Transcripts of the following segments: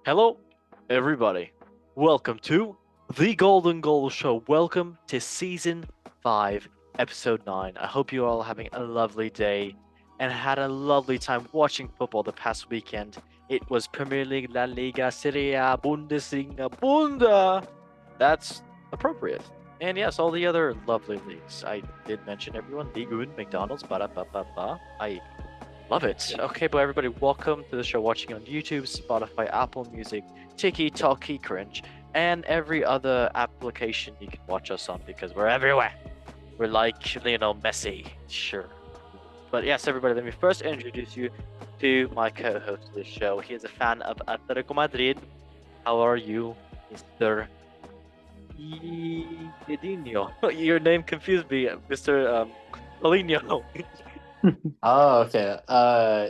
Hello, everybody. Welcome to the Golden Goal Show. Welcome to Season 5, Episode 9. I hope you all are having a lovely day and had a lovely time watching football the past weekend. It was Premier League, La Liga, Serie, Bundesliga, Bunda. That's appropriate. And yes, all the other lovely leagues. I did mention everyone. Ligue, McDonald's, ba-da-ba-ba-ba. I love it. Okay, but everybody, welcome to the show watching on YouTube, Spotify, Apple Music, TikTok, Cringe, and every other application you can watch us on because we're everywhere. We're like Lionel Messi, sure. But yes, everybody, let me first introduce you to my co-host of the show. He is a fan of Atletico Madrid. How are you, Mr. Edinho? Your name confused me, Mr. Paulinho. Oh, okay.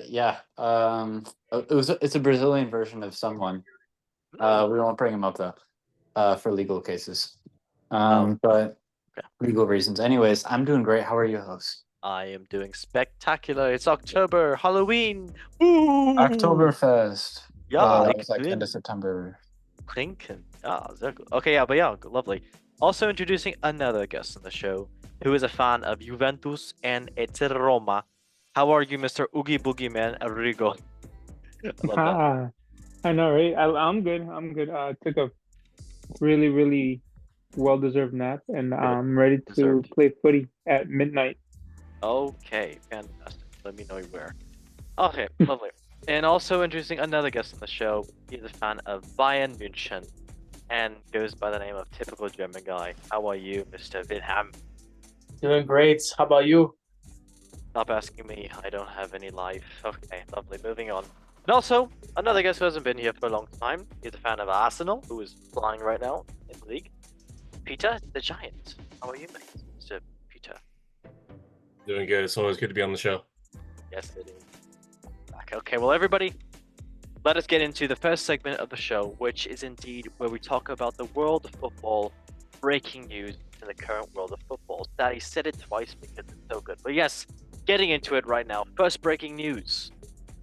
Yeah. It's a Brazilian version of someone. We won't bring him up though, for legal cases. But okay. legal reasons. Anyways, I'm doing great. How are you, host? I am doing spectacular. It's October, Halloween. Woo! Oktoberfest. Yeah, That ik was like end bin of September. drinken. Ah, sehr gut. Okay, yeah, but yeah, lovely. Also introducing another guest on the show who is a fan of Juventus and ET Roma. How are you, Mr. Oogie Boogie Man Arrigo? I love that. Ah, I know, right? I'm good. I'm good. Took a really well-deserved nap, and Good. I'm ready to Deserved. play footy at midnight. Okay, fantastic. Let me know where. Okay, lovely. And also introducing another guest on the show. He's a fan of Bayern München and goes by the name of Typical German Guy. How are you, Mr. Wilhelm? Doing great. How about you? Stop asking me. I don't have any life. Okay, lovely. Moving on. And also, another guest who hasn't been here for a long time. He's a fan of Arsenal, who is flying right now in the league. Peter the Giant. How are you, mate, Mr. Peter? Doing good. It's always good to be on the show. Yes, it is. Back. Okay, well, everybody, let us get into the first segment of the show, which is indeed where we talk about the world of football, breaking news in the current world of football. Daddy said it twice because it's so good. But yes, getting into it right now. First breaking news.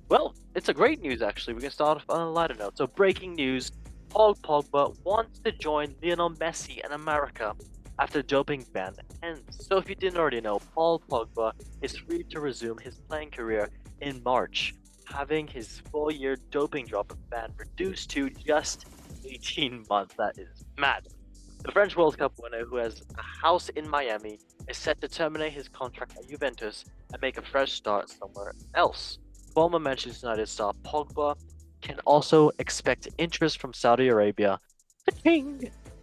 Well, it's a great news actually. We can start off on a lighter note. So breaking news, Paul Pogba wants to join Lionel Messi in America after doping ban ends. So if you didn't already know, Paul Pogba is free to resume his playing career in March, having his 4-year doping drop ban reduced to just 18 months. That is mad. The French World Cup winner, who has a house in Miami, is set to terminate his contract at Juventus and make a fresh start somewhere else. Former Manchester United star Pogba can also expect interest from Saudi Arabia.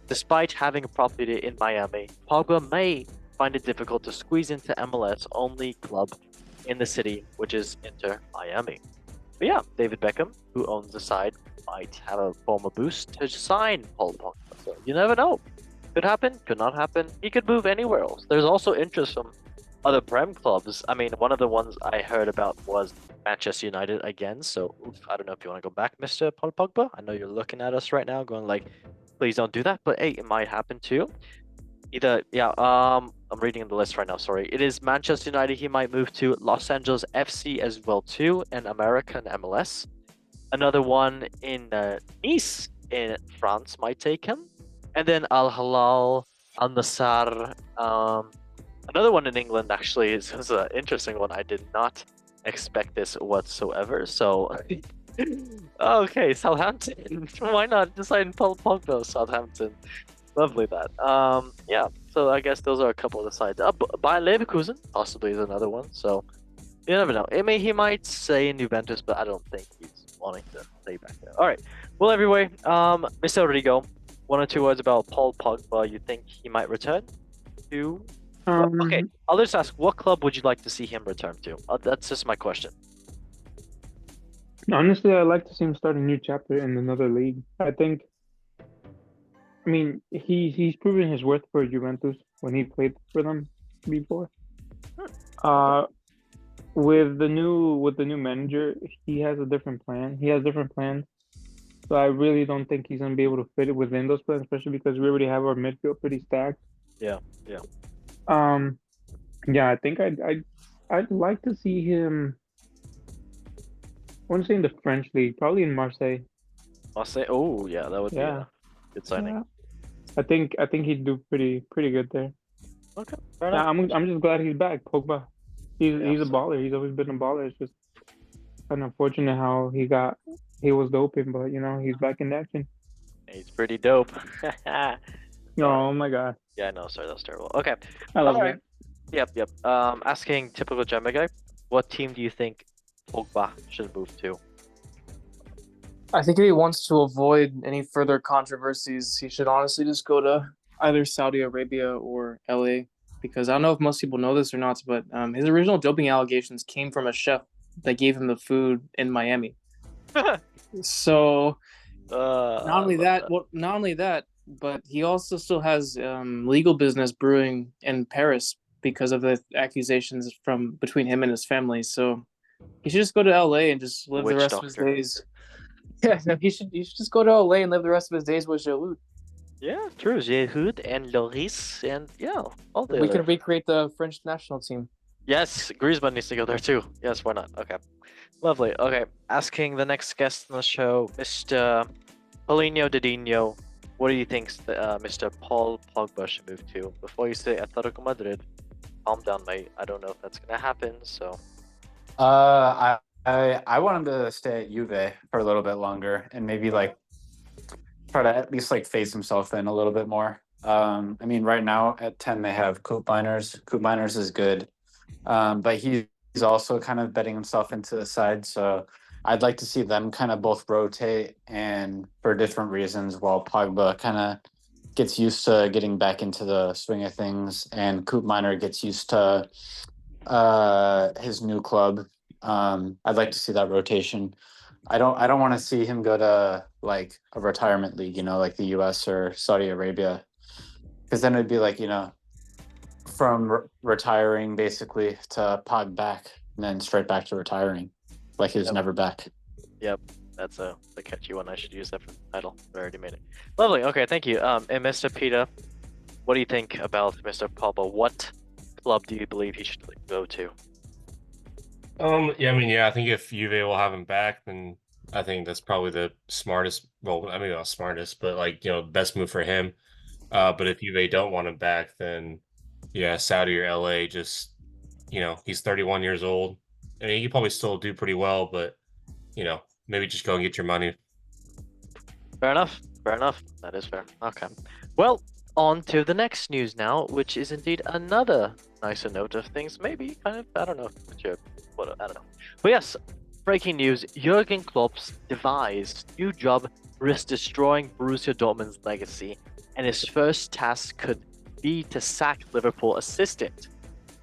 Despite having a property in Miami, Pogba may find it difficult to squeeze into MLS only club in the city, which is Inter Miami. But yeah, David Beckham, who owns the side, might have a former boost to sign Paul Pogba. So you never know. Could happen, could not happen. He could move anywhere else. There's also interest from other Prem clubs. I mean, one of the ones I heard about was Manchester United again. So I don't know if you want to go back, Mr. Paul Pogba. I know you're looking at us right now, going like, please don't do that. But hey, it might happen too. Either, yeah. I'm reading the list right now. Sorry, it is Manchester United. He might move to Los Angeles FC as well too, in American MLS. Another one in Nice in France might take him, and then Al Hilal, Al Nassr. Another one in England actually is an interesting one. I did not expect this whatsoever. So, okay, Southampton. Why not decide Paul Pogba, Southampton? Lovely that. Yeah. So I guess those are a couple of the sides. Bayer Leverkusen possibly is another one. So you never know. He might stay in Juventus, but I don't think he's wanting to stay back there. All right. Well, everyway, Mr. Rigo, one or two words about Paul Pogba. You think he might return to? Okay, I'll just ask, what club would you like to see him return to? That's just my question. Honestly, I'd like to see him start a new chapter in another league. I mean, he's proven his worth for Juventus when he played for them before. Uh, with the new manager, he has a different plan. He has different plans. So I really don't think he's gonna be able to fit it within those plans, especially because we already have our midfield pretty stacked. Yeah, yeah. Yeah, I think I'd like to see him. I want to say in the French league, probably in Marseille. I'll say, oh yeah, that would be Yeah. a good signing. Yeah. I think he'd do pretty good there. Okay, fair Yeah, enough. I'm just glad he's back. Pogba, he's a so- baller. He's always been a baller. It's just kind of unfortunate how he was doping, but he's back in action. He's pretty dope. Yeah. Oh my god, Yeah, no, sorry, that was terrible. Okay. I love Alright. it. Yep. Asking typical German guy, what team do you think Pogba should move to? I think if he wants to avoid any further controversies, he should honestly just go to either Saudi Arabia or LA. Because I don't know if most people know this or not, but his original doping allegations came from a chef that gave him the food in Miami. So not only that, but he also still has legal business brewing in Paris because of the accusations from between him and his family. So he should just go to LA and just live the Witch rest of his days. Yeah, no, he should just go to LA and live the rest of his days with Giroud. Yeah, true. Giroud and Lloris and yeah, all the We other. can recreate the French national team. Yes, Griezmann needs to go there too. Yes, why not? Okay. Lovely. Okay, asking the next guest on the show, Mr. Paulinho Didinho, what do you think Mr. Paul Pogba should move to? Before you say Atletico Madrid, calm down, mate. I don't know if that's gonna happen, so I want him to stay at Juve for a little bit longer and maybe like try to at least like phase himself in a little bit more. I mean, right now at 10 they have Coop Miners. Coop Miners is good, but he's also kind of betting himself into the side. So I'd like to see them kind of both rotate and for different reasons, while Pogba kind of gets used to getting back into the swing of things, and Coop Miner gets used to his new club. I'd like to see that rotation. I don't want to see him go to like a retirement league, like the US or Saudi Arabia, because then it'd be like, from retiring basically to Pog back and then straight back to retiring, like he was Yep. never back. that's a catchy one. I should use that for the title. I already made it. Lovely. Okay, thank you. And Mr. Peter, what do you think about Mr. Pogba? What club do you believe he should go to? I think if Juve will have him back, then I think that's probably the smartest. Well, I mean, not smartest, but best move for him. But if Juve don't want him back, then yeah, Saudi or LA. Just he's 31 years old. I mean, he could probably still do pretty well, but maybe just go and get your money. Fair enough. Fair enough. That is fair. Okay. Well, on to the next news now, which is indeed another nicer note of things. Maybe kind of, I don't know, I don't know. But yes, breaking news: Jurgen Klopp's devised new job risks destroying Borussia Dortmund's legacy, and his first task could be to sack Liverpool assistant.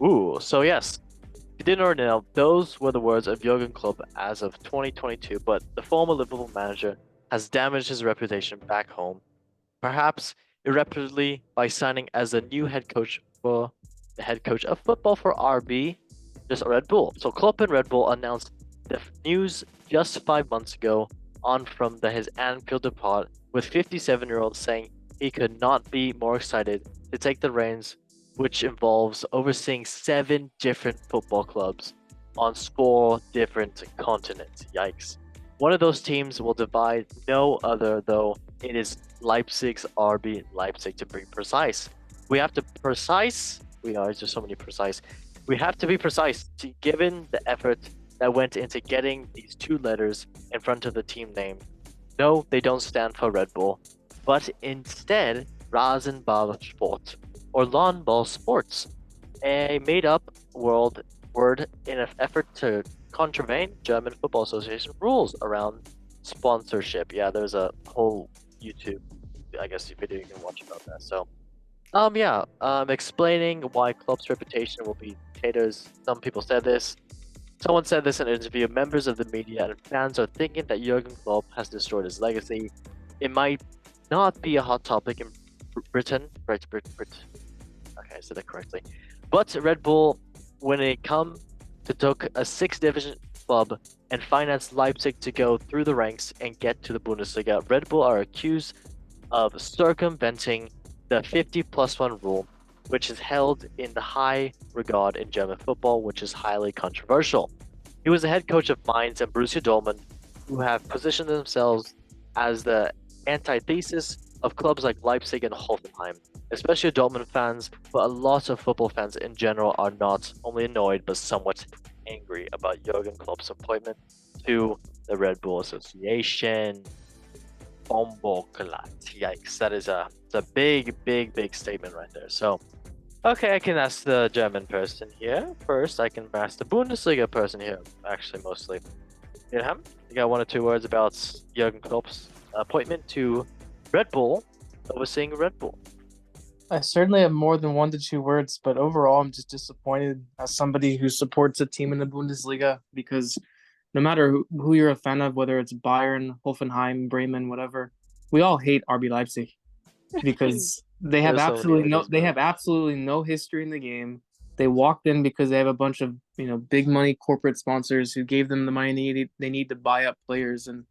Ooh, so yes, if you didn't already know, those were the words of Jurgen Klopp as of 2022. But the former Liverpool manager has damaged his reputation back home, perhaps irreparably, by signing as the new head coach for the head coach of football for RB, just Red Bull. So Klopp and Red Bull announced the news just 5 months ago on from his Anfield depart, with 57-year-old saying he could not be more excited to take the reins, which involves overseeing 7 different football clubs on 4 different continents. Yikes. One of those teams will divide no other, though. It is Leipzig's RB Leipzig, to be precise. We have to precise. There's so many precise. We have to be precise, given the effort that went into getting these 2 letters in front of the team name. No, they don't stand for Red Bull, but instead Rasenball Sport, or lawn ball sports, a made-up word in an effort to contravene German Football Association rules around sponsorship. Yeah, there's a whole YouTube, I guess, video you can watch about that. So, explaining why Klopp's reputation will be taters. Some people said this. Someone said this in an interview. Members of the media and fans are thinking that Jurgen Klopp has destroyed his legacy. It might not be a hot topic in Britain. Right, Britain. Okay, I said that correctly. But Red Bull, when it comes to took a 6th division club and financed Leipzig to go through the ranks and get to the Bundesliga, Red Bull are accused of circumventing the 50+1 rule, which is held in the high regard in German football, which is highly controversial. He was the head coach of Mainz and Borussia Dortmund, who have positioned themselves as the antithesis of clubs like Leipzig and Hoffenheim, especially Dortmund fans, but a lot of football fans in general are not only annoyed but somewhat angry about Jurgen Klopp's appointment to the Red Bull Association. Bomboklat. Yikes, that is it's a big statement right there. So, okay, I can ask the German person here first. I can ask the Bundesliga person here, actually, mostly. Ilham, you got 1 or 2 words about Jurgen Klopp's appointment to Red Bull, overseeing Red Bull? I certainly have more than 1 to 2 words, but overall, I'm just disappointed as somebody who supports a team in the Bundesliga because no matter who you're a fan of, whether it's Bayern, Hoffenheim, Bremen, whatever, we all hate RB Leipzig because they have absolutely no history in the game. They walked in because they have a bunch of big money corporate sponsors who gave them the money they need to buy up players, and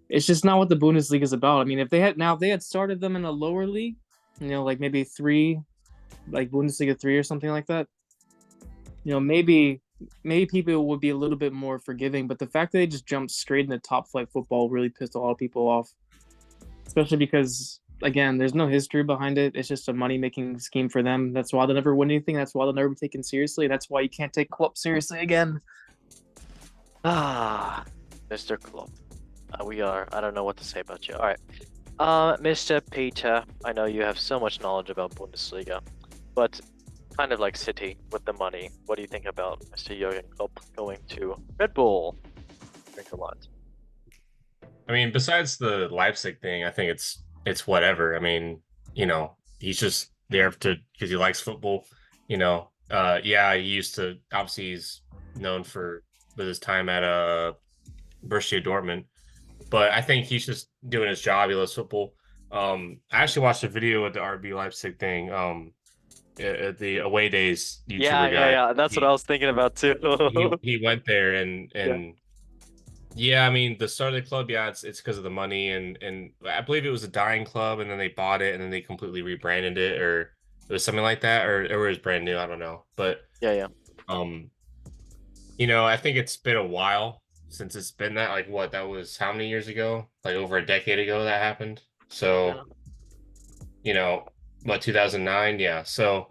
it's just not what the Bundesliga is about. I mean, if they had started them in a lower league, like maybe 3, like Bundesliga 3 or something like that, maybe people would be a little bit more forgiving. But the fact that they just jumped straight into top flight football really pissed a lot of people off, especially because, again, there's no history behind it. It's just a money-making scheme for them. That's why they'll never win anything. That's why they'll never be taken seriously. That's why you can't take Klopp seriously again. Mr. Klopp. I don't know what to say about you. All right. Mr. Peter, I know you have so much knowledge about Bundesliga, but kind of like City with the money. What do you think about Mr. Jurgen Klopp going to Red Bull? Drink a lot. I mean, besides the Leipzig thing, I think it's whatever. I mean, he's just there because he likes football. Yeah, he used to. Obviously, he's known with his time at Borussia Dortmund, but I think he's just doing his job. He loves football. I actually watched a video of the RB Leipzig thing. At the away days YouTuber guy. Yeah. That's what I was thinking about too. he went there and yeah, I mean the start of the club, yeah, it's because of the money and I believe it was a dying club and then they bought it and then they completely rebranded it, or it was something like that, or it was brand new. I don't know, but yeah. I think it's been a while since it's been that. Like what, that was how many years ago? Like over a decade ago that happened. So, what, 2009? Yeah. So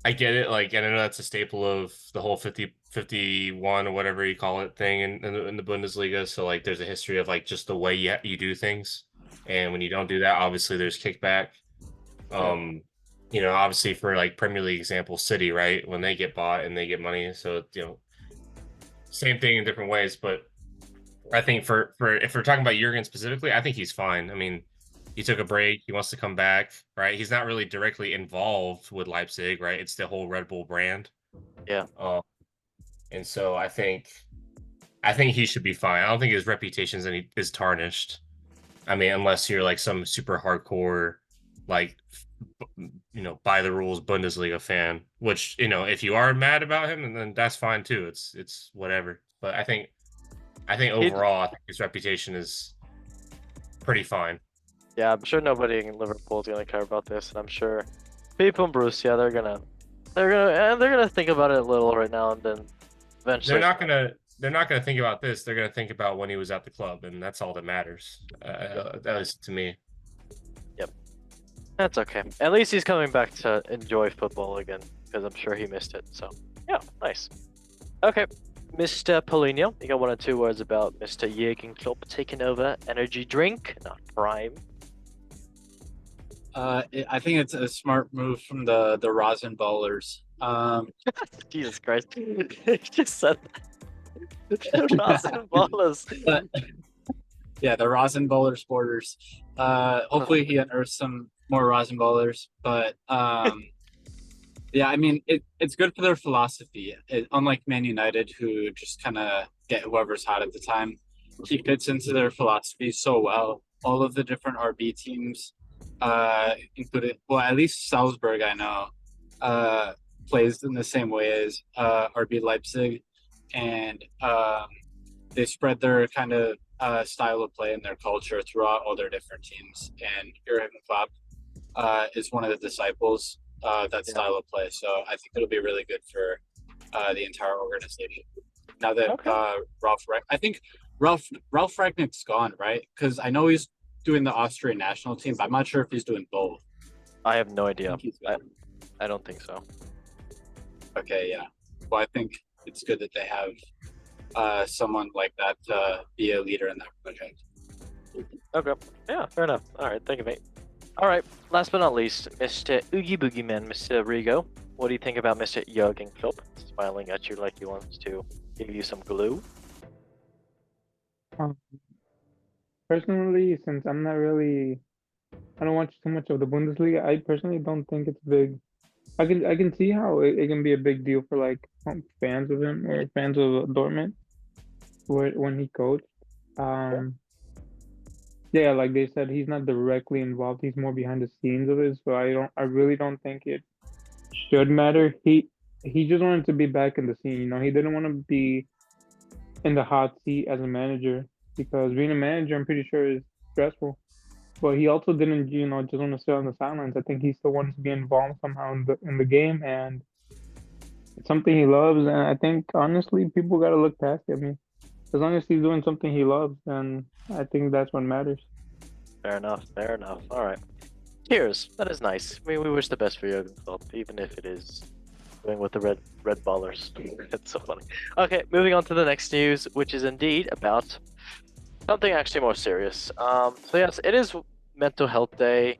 I get it. Like, and I know that's a staple of the whole 50-51 or whatever you call it thing in the Bundesliga. So like, there's a history of like just the way you do things. And when you don't do that, obviously there's kickback. Obviously for like Premier League example, City, right? When they get bought and they get money. So, same thing in different ways. But I think for if we're talking about Jurgen specifically, I think he's fine. I mean, he took a break. He wants to come back, right? He's not really directly involved with Leipzig, right? It's the whole Red Bull brand. Yeah. And so I think he should be fine. I don't think his reputation is tarnished. I mean, unless you're like some super hardcore, like, by the rules Bundesliga fan, which, if you are mad about him, then that's fine too. It's whatever. But I think overall, I think his reputation is pretty fine. Yeah, I'm sure nobody in Liverpool is gonna care about this, and I'm sure people in Borussia they're gonna think about it a little right now and then eventually. They're not gonna think about this. They're gonna think about when he was at the club, and that's all that matters. That is to me. Yep, that's okay. At least he's coming back to enjoy football again, because I'm sure he missed it. So yeah, nice. Okay. Mr. Paulinho, you got 1 or 2 words about Mr. Jurgen Klopp taking over energy drink, not Prime. I think it's a smart move from the Rosenballers. Jesus Christ. He just said that. Rosenballers. Yeah, the Rosenballer sporters. Hopefully he unearths some more Rosenballers, but yeah, I mean, it's good for their philosophy. Unlike Man United, who just kind of get whoever's hot at the time, he fits into their philosophy so well. All of the different RB teams, included, well, at least Salzburg, I know, plays in the same way as RB Leipzig, and they spread their kind of style of play and their culture throughout all their different teams. And Jurgen Klopp is one of the disciples that style of play. So I think it'll be really good for the entire organization. Now that Ralph, I think Ralph Rangnick's gone, right? Because I know he's doing the Austrian national team, but I'm not sure if he's doing both. I have no idea. think he's gone. I don't think so. Okay, yeah. Well, I think it's good that they have someone like that be a leader in that project. Okay. Yeah, fair enough. All right, thank you, mate. All right, last but not least, Mr. Oogie Boogie Man, Mr. Rigo. What do you think about Mr. Jurgen Klopp smiling at you like he wants to give you some glue? Um, Personally, since I'm not really, I don't watch too much of the Bundesliga. I personally don't think it's big. I can see how it can be a big deal for like fans of him or fans of Dortmund when he coached. Um, yeah, like they said, he's not directly involved. He's more behind the scenes of it. So I really don't think it should matter. He just wanted to be back in the scene. You know, he didn't want to be in the hot seat as a manager because being a manager, I'm pretty sure, is stressful. But he also didn't, you know, just want to sit on the sidelines. I think he still wants to be involved somehow in the game, and it's something he loves. And I think honestly, people gotta look past it. I mean, as long as he's doing something he loves, then I think that's what matters. Fair enough, fair enough. All right. Cheers. That is nice. I mean, we wish the best for Jurgen Klopp, even if it is going with the red ballers. It's so funny. Okay, moving on to the next news, which is indeed about something actually more serious. So yes, it is Mental Health Day,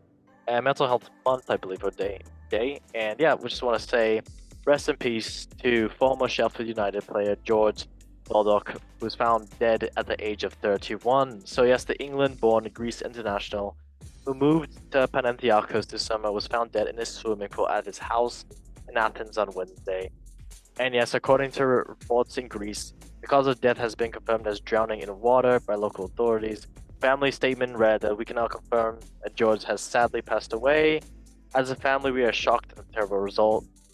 and Mental Health Month, I believe, or day. And yeah, we just want to say rest in peace to former Sheffield United player George Baldock, who was found dead at the age of 31. So yes, the England-born Greece international who moved to Panathinaikos this summer was found dead in his swimming pool at his house in Athens on Wednesday. And yes, according to reports in Greece, the cause of death has been confirmed as drowning in water by local authorities. Family statement read that we can now confirm that George has sadly passed away. As a family, we are shocked at the terrible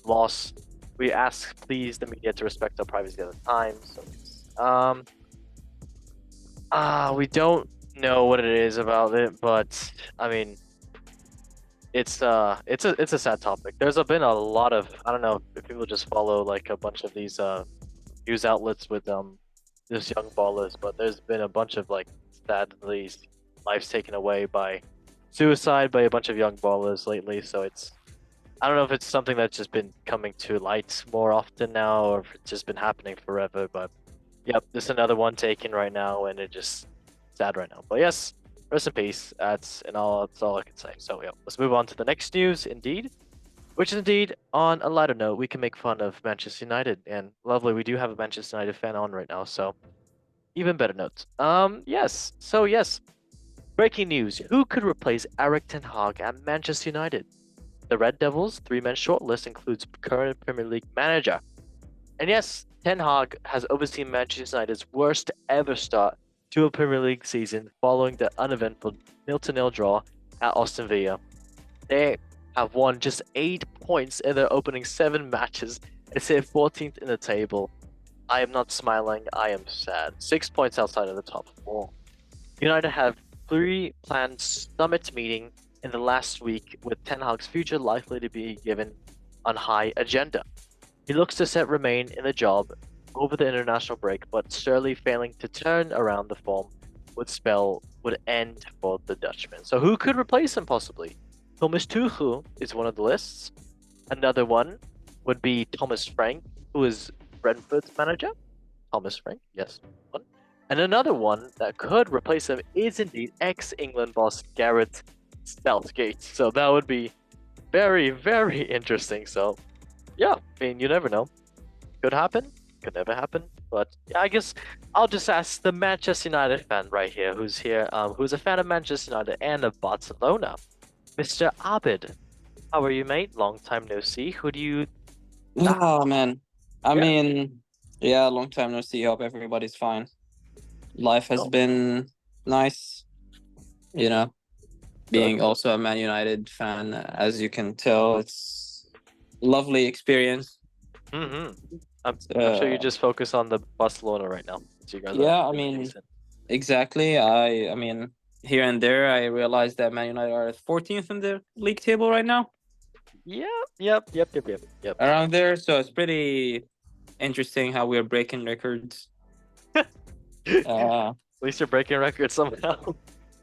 loss. We ask, please, the media to respect our privacy at the time. So, we don't know what it is about it, but I mean, it's a sad topic. There's been a lot of, I don't know if people just follow like a bunch of these news outlets with this young ballers, but there's been a bunch of like sadly lives taken away by suicide by a bunch of young ballers lately. So I don't know if it's something that's just been coming to light more often now, or if it's just been happening forever. But yep, there's another one taken right now, and it just sad right now. But yes, rest in peace. That's all I can say. So yeah, let's move on to the next news. Indeed, which is indeed on a lighter note, we can make fun of Manchester United, and lovely, we do have a Manchester United fan on right now. So even better notes. Yes. So yes, breaking news: who could replace Eric Ten Hag at Manchester United? The Red Devils' three-man shortlist includes current Premier League manager. And yes, Ten Hag has overseen Manchester United's worst ever start to a Premier League season following the uneventful 0-0 draw at Aston Villa. They have won just 8 points in their opening 7 matches and sit 14th in the table. I am not smiling, I am sad. 6 points outside of the top 4. United have 3 planned summit meetings in the last week, with Ten Hag's future likely to be given on high agenda. He looks to set remain in the job over the international break, but surely failing to turn around the form would end for the Dutchman. So who could replace him possibly? Thomas Tuchel is one of the lists. Another one would be Thomas Frank, who is Brentford's manager. Thomas Frank, yes. One. And another one that could replace him is indeed ex-England boss Gareth Southgate. So that would be very, very interesting. So yeah, I mean, you never know. Could happen, could never happen. But yeah, I guess I'll just ask the Manchester United fan right here, who's a fan of Manchester United and of Barcelona, Mr. Abid. How are you, mate? Long time no see. Who do you? Oh man, I Yeah. mean, yeah, long time no see. Hope everybody's fine. Life has Oh. been nice, you know. Being Good. also a Man United fan, as you can tell, it's lovely experience. Mm-hmm. I'm sure you just focus on the Barcelona right now. So you guys Yeah, are I doing mean, decent. exactly. I mean, here and there, I realized that Man United are 14th in the league table right now, Yep. around there. So it's pretty interesting how we're breaking records. Uh, At least you're breaking records somehow.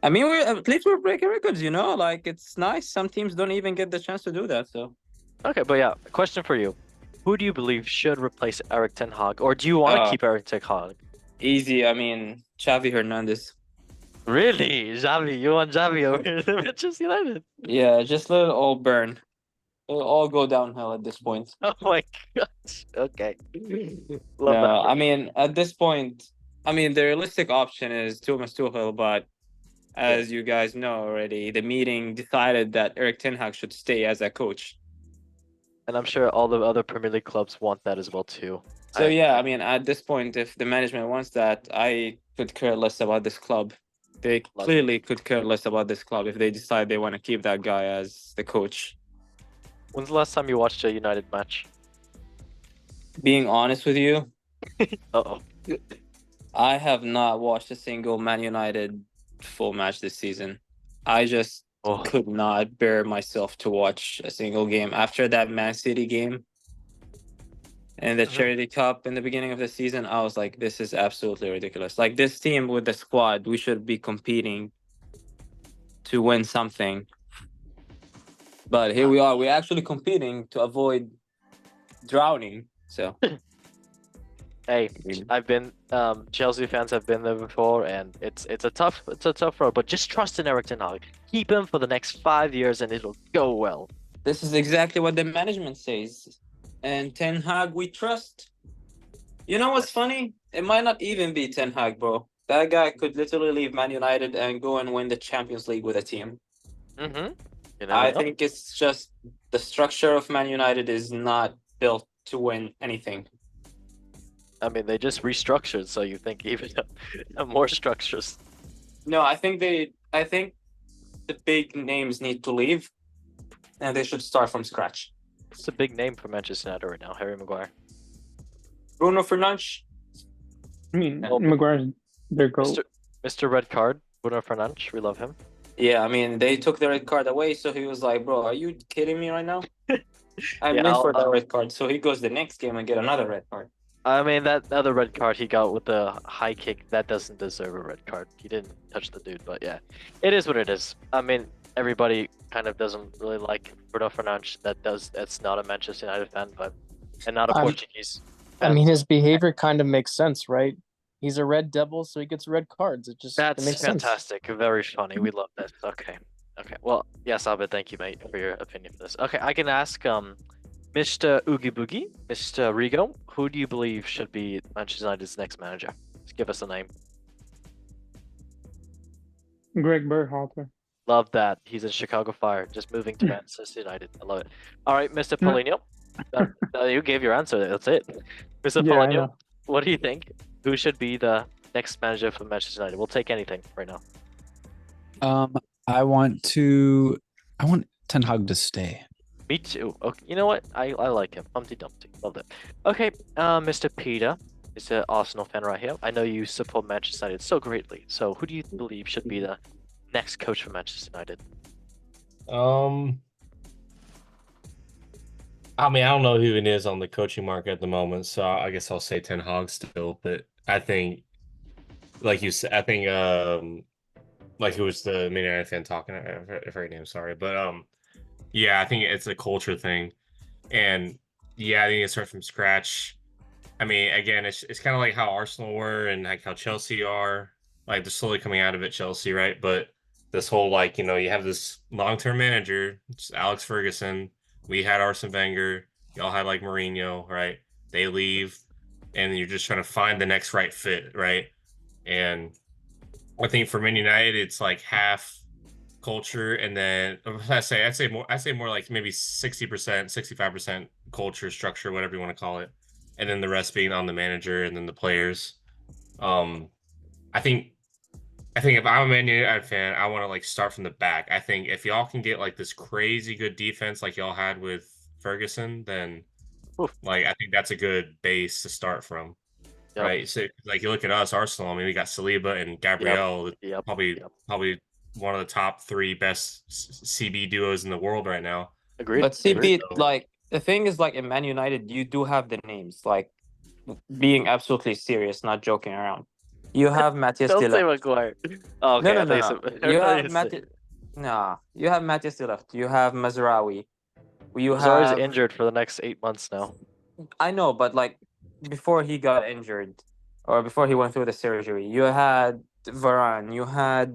I mean, at least we're breaking records, you know. Like it's nice. Some teams don't even get the chance to do that. So Okay, but yeah, question for you. Who do you believe should replace Eric Ten Hag, or do you want to Uh, keep Eric Ten Hag? easy. I mean, Xavi Hernandez. Really? Xavi, you want Xavi over here to Manchester United? Yeah, just let it all burn. It'll all go downhill at this point. Oh my gosh. Okay. Love No, that. I mean, at this point, I mean, the realistic option is Thomas Tuchel, but as you guys know already, the meeting decided that Eric Ten Hag should stay as a coach. And I'm sure all the other Premier League clubs want that as well too. So yeah, I mean, at this point, if the management wants that, I could care less about this club. They clearly could care less about this club if they decide they want to keep that guy as the coach. When's the last time you watched a United match? Being honest with you, Uh-oh. I have not watched a single Man United full match this season. I just could not bear myself to watch a single game. After that Man City game and the Charity Cup in the beginning of the season, I was like, this is absolutely ridiculous. Like this team with the squad, we should be competing to win something. But here we are. We're actually competing to avoid drowning. So Hey, I've been Chelsea fans have been there before, and it's a tough road. But just trust in Eric Ten Hag. Keep him for the next 5 years, and it'll go well. this is exactly what the management says. And Ten Hag, we trust. You know what's funny? It might not even be Ten Hag, bro. That guy could literally leave Man United and go and win the Champions League with a team. Mm-hmm. I think it's just the structure of Man United is not built to win anything. I mean, they just restructured, so you think even more structures. No, I think the big names need to leave, and they should start from scratch. It's a big name for Manchester United right now, Harry Maguire. Bruno Fernandes. I mean, Maguire's their goal. Mr. Red Card, Bruno Fernandes, we love him. Yeah, I mean, they took the red card away, so he was like, bro, are you kidding me right now? I'm in for that red card, so he goes the next game and get another red card. I mean, that other red card he got with the high kick, that doesn't deserve a red card. He didn't touch the dude, but yeah, it is what it is. I mean, everybody kind of doesn't really like Bruno Fernandes. That's not a Manchester United fan, but and not a Portuguese fan. I mean, his behavior kind of makes sense, right? He's a red devil, so he gets red cards. It makes fantastic. Sense. Very funny. We love that. Okay. Well, yes, Albert, thank you, mate, for your opinion for this. Okay, I can ask Mr. Oogie Boogie, Mr. Rigo, who do you believe should be Manchester United's next manager? Just give us a name. Greg Berhalter. Love that. He's in Chicago Fire, just moving to Manchester United. I love it. All right, Mr. Paulinho. You gave your answer. That's it. Mr. Paulinho, what do you think? Who should be the next manager for Manchester United? We'll take anything right now. I want Ten Hag to stay. Me too. Okay, you know what? I like him. Humpty Dumpty. Love it. Okay, Mr. Peter is an Arsenal fan right here. I know you support Manchester United so greatly. So who do you believe should be the next coach for Manchester United? I mean, I don't know who it is on the coaching market at the moment, so I guess I'll say Ten Hag still. But I think, like you said, like who was the Man United fan talking? I forget your name, sorry, but yeah, I think it's a culture thing, and yeah, I think it starts from scratch. I mean, again, it's kind of like how Arsenal were and like how Chelsea are. Like they're slowly coming out of it, Chelsea, right? But this whole you have this long-term manager, it's Alex Ferguson. We had Arsene Wenger. Y'all had like Mourinho, right? They leave, and you're just trying to find the next right fit, right? And I think for Man United, it's like half culture, and then I'd say more like maybe 60%, 65% culture, structure, whatever you want to call it, and then the rest being on the manager and then the players. I think if I'm a Man United fan, I want to start from the back. I think if y'all can get this crazy good defense like y'all had with Ferguson, then I think that's a good base to start from. Yep. Right. So you look at us, Arsenal, I mean, we got Saliba and Gabriel, probably one of the top 3 best CB duos in the world right now. Agreed. But CB, the thing is, in Man United, you do have the names, being absolutely serious, not joking around. You have Matthias Don't say Dillert. Maguire. Oh, okay, No, I no, thought no, you no. said- You I thought have you said- Matthias. Nah, you have Matthias Dillert. You have Mazraoui. You Mazraoui's have. injured for the next 8 months now. I know, but like before he got injured, or before he went through the surgery, you had Varane, you had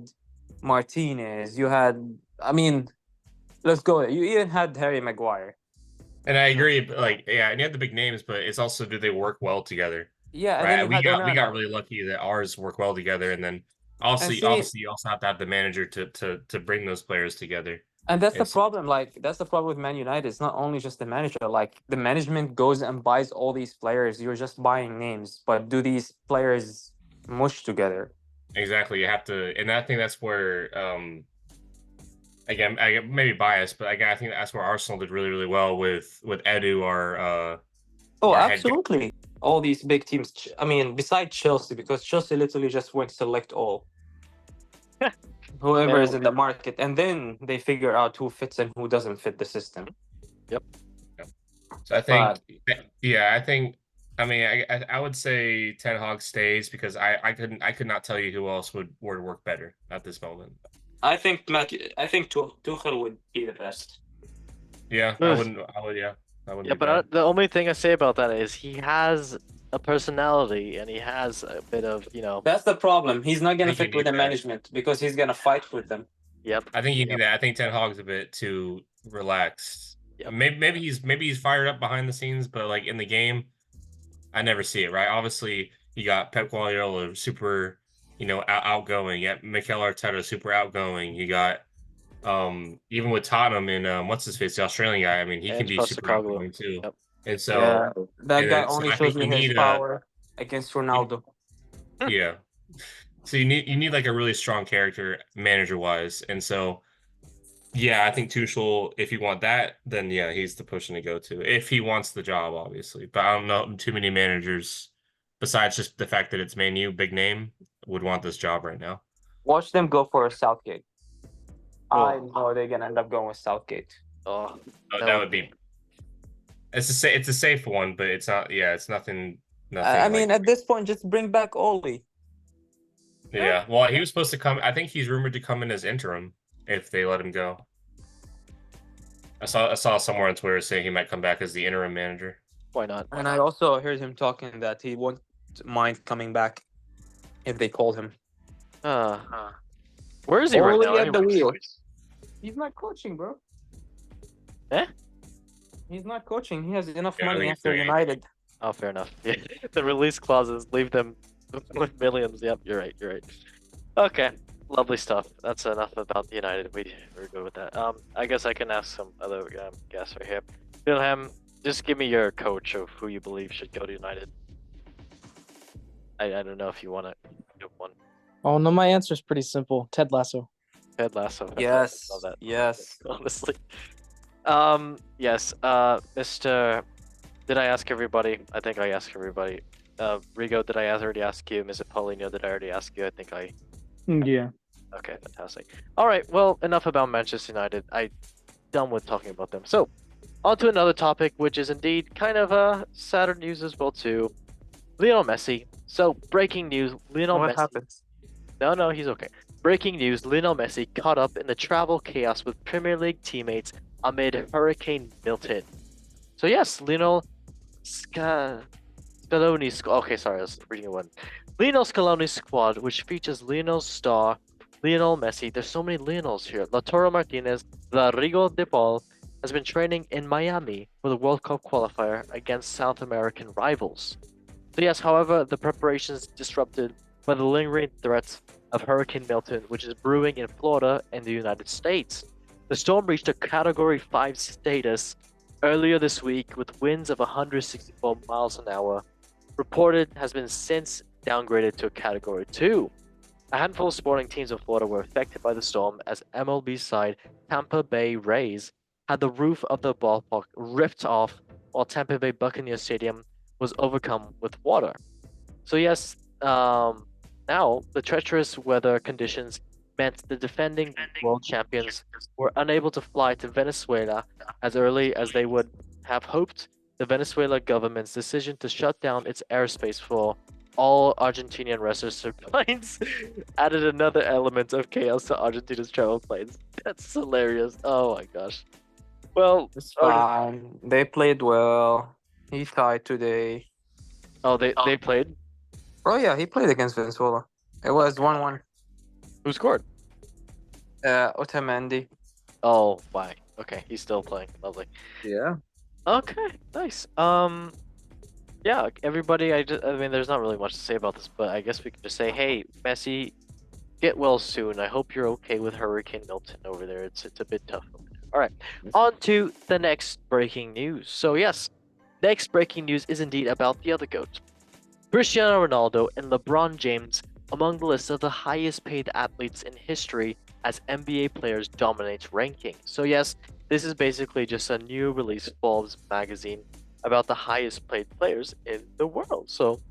Martinez, you had. I mean, let's go. You even had Harry Maguire. And I agree, but like, yeah, and you have the big names, but it's also do they work well together? Yeah, and Right. then you had We got Onana. really lucky that ours work well together, and then And obviously you also have to have the manager to bring those players together. And that's the It's- problem. Like that's the problem with Man United. It's not only just the manager. Like the management goes and buys all these players. You're just buying names, but do these players mush together? Exactly. You have to, and I think that's where again, I maybe biased, but again, I think that's where Arsenal did really, really well with Edu, our Oh, our head coach. absolutely. All these big teams. I mean, besides Chelsea, because Chelsea literally just went select all. Whoever is in the market, and then they figure out who fits and who doesn't fit the system. So I think, yeah, I think, I mean, I would say Ten Hag stays because I could not tell you who else would work better at this moment. I think Tuchel would be the best. Yeah, I wouldn't. I would. Yeah, that would. Yeah, but the only thing I say about that is he has a personality and he has a bit of, That's the problem. He's not gonna I think fit you with the need that. management because he's gonna fight with them. Yep. I think you need that. I think Ten Hag's a bit too relaxed. Yep. Maybe he's fired up behind the scenes, but like in the game, I never see it. Right? Obviously, you got Pep Guardiola, super, outgoing. You got Mikel Arteta, super outgoing. You got even with Tottenham and what's his face, the Australian guy. I mean, he And can be super Postecoglou. outgoing too. Yep. And so Yeah, that and guy then- so only I shows think you you his need power against Ronaldo. yeah. So you need like a really strong character manager wise, and so yeah, I think Tuchel, if you want that, then yeah, he's the person to go to if he wants the job, obviously. But I don't know too many managers besides just the fact that it's Man U, big name, would want this job right now. Watch them go for a Southgate. I Oh. know they're gonna end up going with Southgate. Oh, Oh, that would be. It's a safe one, but it's not. Yeah, it's nothing. I mean, at this point, just bring back Oli. Yeah, well, he was supposed to come. I think he's rumored to come in as interim if they let him go. I saw somewhere on Twitter saying he might come back as the interim manager. why not? And I also heard him talking that he won't mind coming back if they call him. Where is he right Oli now? at the anyways? wheel. He's not coaching, bro. Eh? He's not coaching. He has enough Yeah, I money think after he's United. Oh, fair enough. Yeah. The release clauses leave them with millions. Yep, you're right. You're right. Okay, lovely stuff. That's enough about the United. We're good with that. I guess I can ask some other guests right here. Wilhelm, just give me your coach of who you believe should go to United. I don't know if you want to give one. Oh no, my answer is pretty simple. Ted Lasso. Ted Lasso. Yes. Love that. Yes. Honestly. Yes. Mr. Did I ask everybody? I think I asked everybody. Rigo, did I already ask you? Mr. Paulinho, did I already ask you? I think I. Yeah. Okay, fantastic. All right, well, enough about Manchester United. I'm done with talking about them. So, on to another topic, which is indeed kind of sadder news as well too. Lionel Messi. So, breaking news: Lionel What Messi. happened? No, he's okay. Breaking news: Lionel Messi caught up in the travel chaos with Premier League teammates amid Hurricane Milton. So yes, Lionel Scaloni's. Okay, sorry, I was reading it one. Lionel Scaloni's squad, which features Lionel's star, Lionel Messi. There's so many Lionels here. Lautaro Martinez, Rodrigo de Paul, has been training in Miami for the World Cup qualifier against South American rivals. So yes, however, the preparations disrupted by the lingering threats of Hurricane Milton, which is brewing in Florida and the United States. The storm reached a Category 5 status earlier this week with winds of 164 miles an hour. Reported has been since downgraded to a Category 2. A handful of sporting teams in Florida were affected by the storm as MLB side Tampa Bay Rays had the roof of the ballpark ripped off while Tampa Bay Buccaneers Stadium was overcome with water. So yes, now the treacherous weather conditions meant the defending world champions were unable to fly to Venezuela as early as they would have hoped. The Venezuela government's decision to shut down its airspace for all Argentinian wrestlers to planes added another element of chaos to Argentina's travel planes. That's hilarious. Oh my gosh. Well, It's fine. They played well. He tied today. oh, they played. Oh yeah, he played against Venezuela. It was 1-1. Who scored? Otamendi. Oh, why? Okay, he's still playing. Lovely. Yeah. Okay, nice. Yeah, everybody. I mean, there's not really much to say about this, but I guess we could just say, hey, Messi, get well soon. I hope you're okay with Hurricane Milton over there. It's a bit tough over there. All right, on to the next breaking news. So yes, next breaking news is indeed about the other GOAT, Cristiano Ronaldo and LeBron James among the list of the highest paid athletes in history as NBA players dominates ranking. So yes, this is basically just a new release Forbes magazine about the highest paid players in the world. So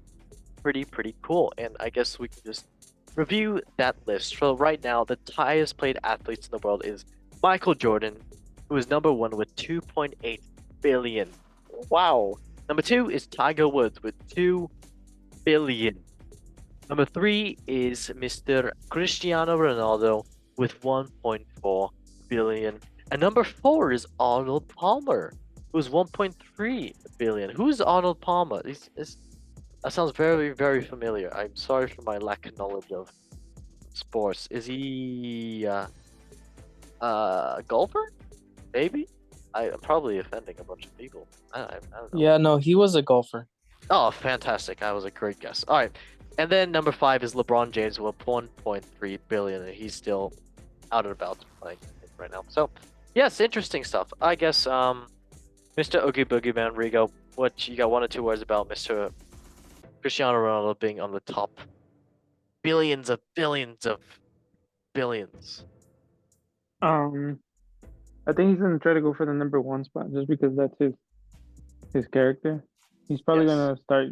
pretty cool. And I guess we can just review that list. So right now, the highest paid athletes in the world is Michael Jordan, who is number 1 with 2.8 billion. Wow. Number 2 is Tiger Woods with 2 billion. Number 3 is Mr. Cristiano Ronaldo with 1.4 billion. And number 4 is Arnold Palmer, who's 1.3 billion. Who's Arnold Palmer? That sounds very familiar. I'm sorry for my lack of knowledge of sports. Is he a golfer? Maybe. I'm probably offending a bunch of people. I don't know. Yeah, no, he was a golfer. Oh, fantastic. That was a great guess. All right. And then number 5 is LeBron James with 1.3 billion, and he's still out and about playing right now. So, yes, interesting stuff. I guess, Mr. Oogie Boogie Man Rigo, what you got 1 or 2 words about Mr. Cristiano Ronaldo being on the top billions of billions of billions? I think he's gonna try to go for the number 1 spot just because that's his character. He's probably Yes. gonna start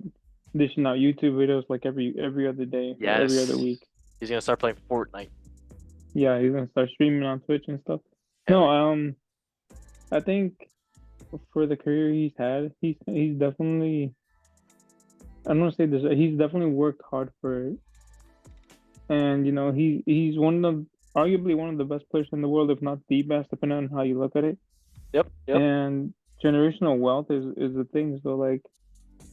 dishing out YouTube videos like every other day, or every other Yes. week. He's gonna start playing Fortnite. Yeah, he's gonna start streaming on Twitch and stuff. Hell No, I think for the career he's had, he's definitely, I don't want to say this, he's definitely worked hard for it. And you know, he's arguably one of the best players in the world, if not the best, depending on how you look at it. Yep. And generational wealth is the thing. So like,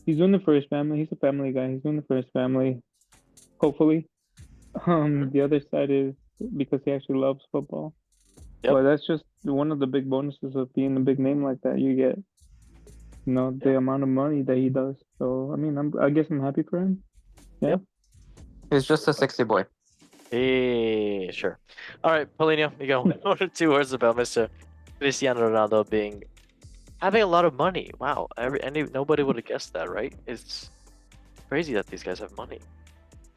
he's doing it for his family. He's a family guy. He's doing it for his family. Hopefully. The other side is because he actually loves football. Yep. But that's just one of the big bonuses of being a big name like that. You get, you know, the amount of money that he does. So I mean, I guess I'm happy for him. Yeah. Yep. He's just a sexy boy. Hey, sure. All right, Paulinho, you go 1 or 2 words about Mr. Cristiano Ronaldo having a lot of money. Wow, nobody would have guessed that, right? It's crazy that these guys have money.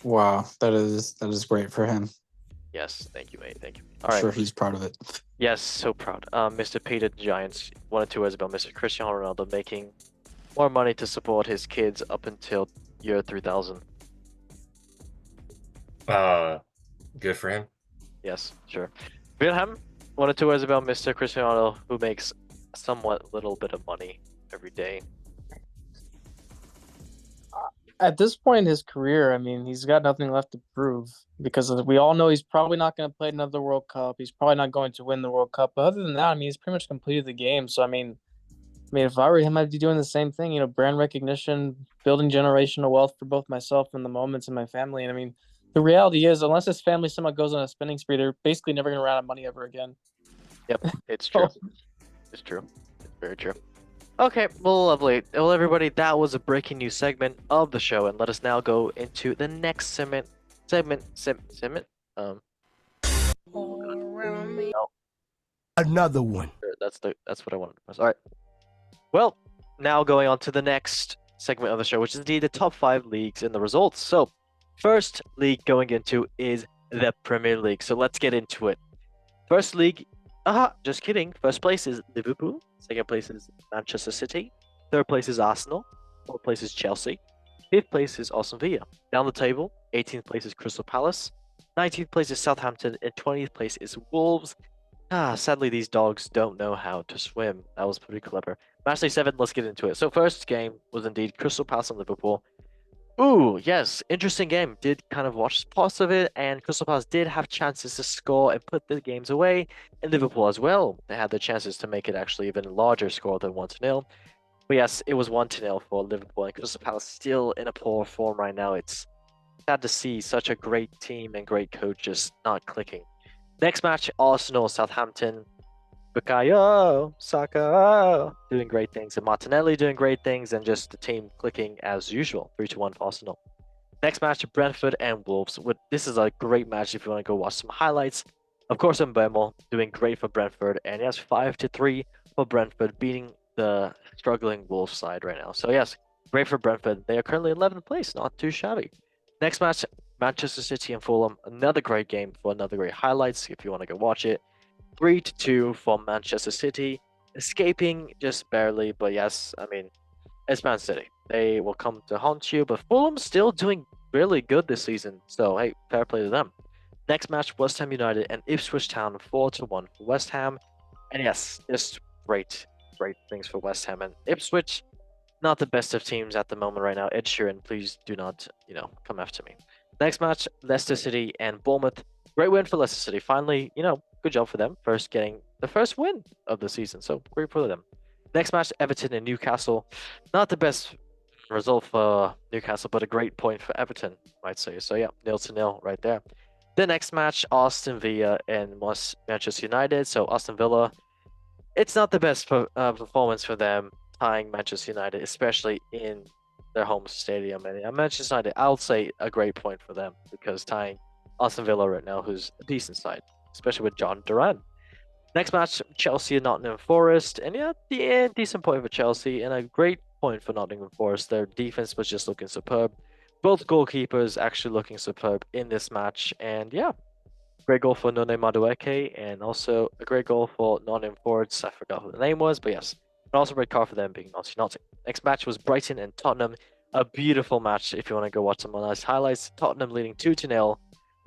Wow, that is great for him. Yes, thank you, mate. Thank you. All I'm right. sure he's proud of it. Yes, so proud. Mr. Peter Giants, 1 or 2 words about Mr. Cristiano Ronaldo making more money to support his kids up until year 3000. Good for him. Yes, sure. Wilhelm, 1 or 2 words about Mr. Cristiano Ronaldo, who makes somewhat little bit of money every day. At this point in his career, I mean, he's got nothing left to prove because we all know he's probably not going to play another World Cup. He's probably not going to win the World Cup. But other than that, I mean, he's pretty much completed the game. So, I mean, if I were him, I'd be doing the same thing, you know, brand recognition, building generational wealth for both myself and the moments and my family. And I mean, the reality is, unless his family somehow goes on a spending spree, they're basically never going to run out of money ever again. Yep, it's true. It's true. It's very true. Okay, well, lovely. Well, everybody, that was a breaking news segment of the show, and let us now go into the next segment. Another one. That's what I wanted to press. All right. Well, now going on to the next segment of the show, which is indeed the top 5 leagues and the results. So, first league going into is the Premier League. So let's get into it. First league. Just kidding. First place is Liverpool. Second place is Manchester City. Third place is Arsenal. Fourth place is Chelsea. Fifth place is Aston Villa. Down the table, 18th place is Crystal Palace. 19th place is Southampton. And 20th place is Wolves. Sadly, these dogs don't know how to swim. That was pretty clever. Match day 7, let's get into it. So first game was indeed Crystal Palace and Liverpool. Ooh, yes, interesting game. Did kind of watch parts of it, and Crystal Palace did have chances to score and put the games away. And Liverpool as well. They had the chances to make it actually even larger score than 1-0. But yes, it was 1-0 for Liverpool, and Crystal Palace still in a poor form right now. It's sad to see such a great team and great coach just not clicking. Next match, Arsenal, Southampton. Bukayo Saka doing great things, and Martinelli doing great things, and just the team clicking as usual. 3-1 for Arsenal. Next match, Brentford and Wolves. This is a great match if you want to go watch some highlights. Of course, Mbemo doing great for Brentford, and yes, 5-3 for Brentford, beating the struggling Wolves side right now. So yes, great for Brentford. They are currently 11th place, not too shabby. Next match, Manchester City and Fulham. Another great game for another great highlights if you want to go watch it. 3-2 for Manchester City, escaping just barely, but yes, I mean, it's Man City. They will come to haunt you, but Fulham's still doing really good this season, so hey, fair play to them. Next match, West Ham United and Ipswich Town, 4-1 for West Ham, and yes, just great things for West Ham and Ipswich. Not the best of teams at the moment right now. Ed Sheeran, please do not, come after me. Next match, Leicester City and Bournemouth. Great win for Leicester City. Finally, good job for them. Getting the first win of the season. So great for them. Next match, Everton and Newcastle. Not the best result for Newcastle, but a great point for Everton, I'd say. So yeah, 0-0 right there. The next match, Aston Villa and Manchester United. So Aston Villa, it's not the best performance for them, tying Manchester United, especially in their home stadium. And Manchester United, I'll say a great point for them, because tying Aston Villa right now, who's a decent side, especially with John Duran. Next match, Chelsea and Nottingham Forest. And yeah, decent point for Chelsea and a great point for Nottingham Forest. Their defense was just looking superb. Both goalkeepers actually looking superb in this match. And yeah, great goal for None Madueke, and also a great goal for Nottingham Forwards. I forgot who the name was, but yes. And also red card for them being naughty. Next match was Brighton and Tottenham. A beautiful match if you want to go watch some nice highlights. Tottenham leading 2-0.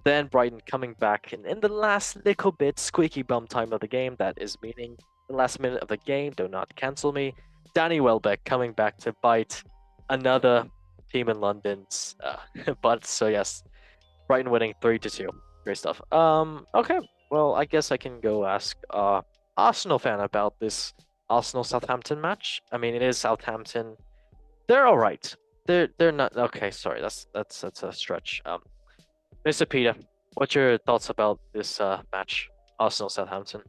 Then Brighton coming back, and in the last little bit, squeaky bum time of the game, that is meaning the last minute of the game, do not cancel me. Danny Welbeck coming back to bite another team in London's butt. So yes, Brighton winning 3-2. Great stuff. Okay. Well, I guess I can go ask Arsenal fan about this Arsenal Southampton match. I mean, it is Southampton. They're all right. They're not okay. Sorry, that's a stretch. Mr. Peter, what's your thoughts about this match, Arsenal Southampton?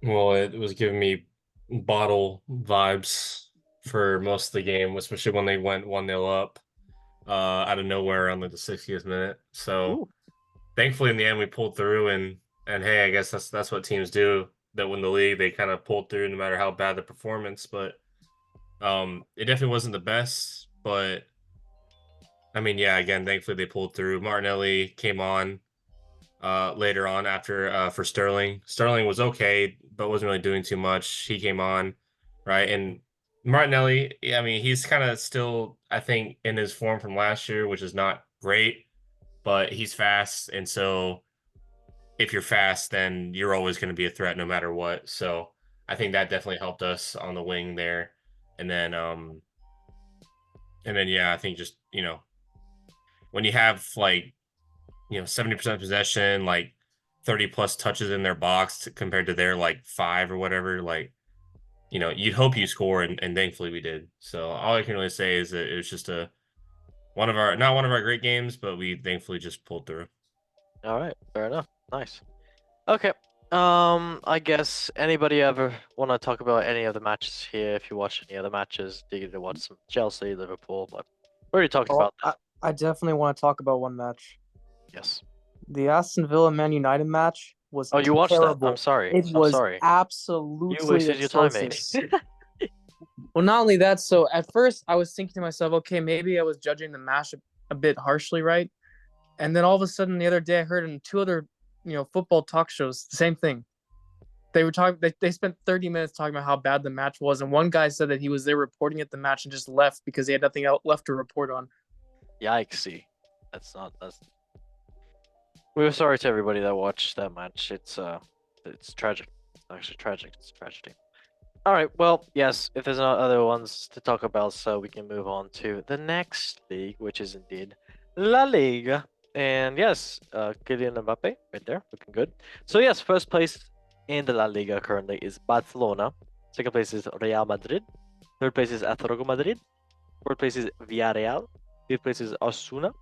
Well, it was giving me bottle vibes for most of the game, especially when they went 1-0 up out of nowhere on the 60th minute. So Ooh. Thankfully in the end we pulled through, and hey, I guess that's what teams do that win the league. They kind of pulled through no matter how bad the performance. But it definitely wasn't the best, but I mean, yeah, again, thankfully they pulled through. Martinelli came on later on after for Sterling. Sterling was okay, but wasn't really doing too much. He came on, right? And Martinelli, I mean, he's kind of still, I think, in his form from last year, which is not great, but he's fast. And so if you're fast, then you're always going to be a threat no matter what. So I think that definitely helped us on the wing there. And then yeah, I think just, when you have like, 70% possession, like 30 plus touches in their box compared to their like 5 or whatever, like, you'd hope you score, and thankfully we did. So all I can really say is that it was just not one of our great games, but we thankfully just pulled through. All right, fair enough. Nice. Okay. I guess anybody ever want to talk about any of the matches here? If you watch any other matches, do you get to watch some Chelsea, Liverpool? But we already talked about that. I definitely want to talk about one match. Yes. The Aston Villa Man United match was Oh, you watched terrible. that? I'm sorry. It I'm was sorry. absolutely You wasted your time, mate. Well, not only that, so at first I was thinking to myself, okay, maybe I was judging the match a bit harshly, right? And then all of a sudden the other day I heard in 2 other, football talk shows, the same thing. They were talking. They spent 30 minutes talking about how bad the match was, and one guy said that he was there reporting at the match and just left because he had nothing else left to report on. Yikes! That's. We were sorry to everybody that watched that match. It's tragic. It's actually tragic. It's a tragedy. All right. Well, yes. If there's no other ones to talk about, so we can move on to the next league, which is indeed La Liga. And yes, Kylian Mbappe right there, looking good. So yes, first place in the La Liga currently is Barcelona. Second place is Real Madrid. Third place is Atletico Madrid. Fourth place is Villarreal. Fifth place is Osasuna.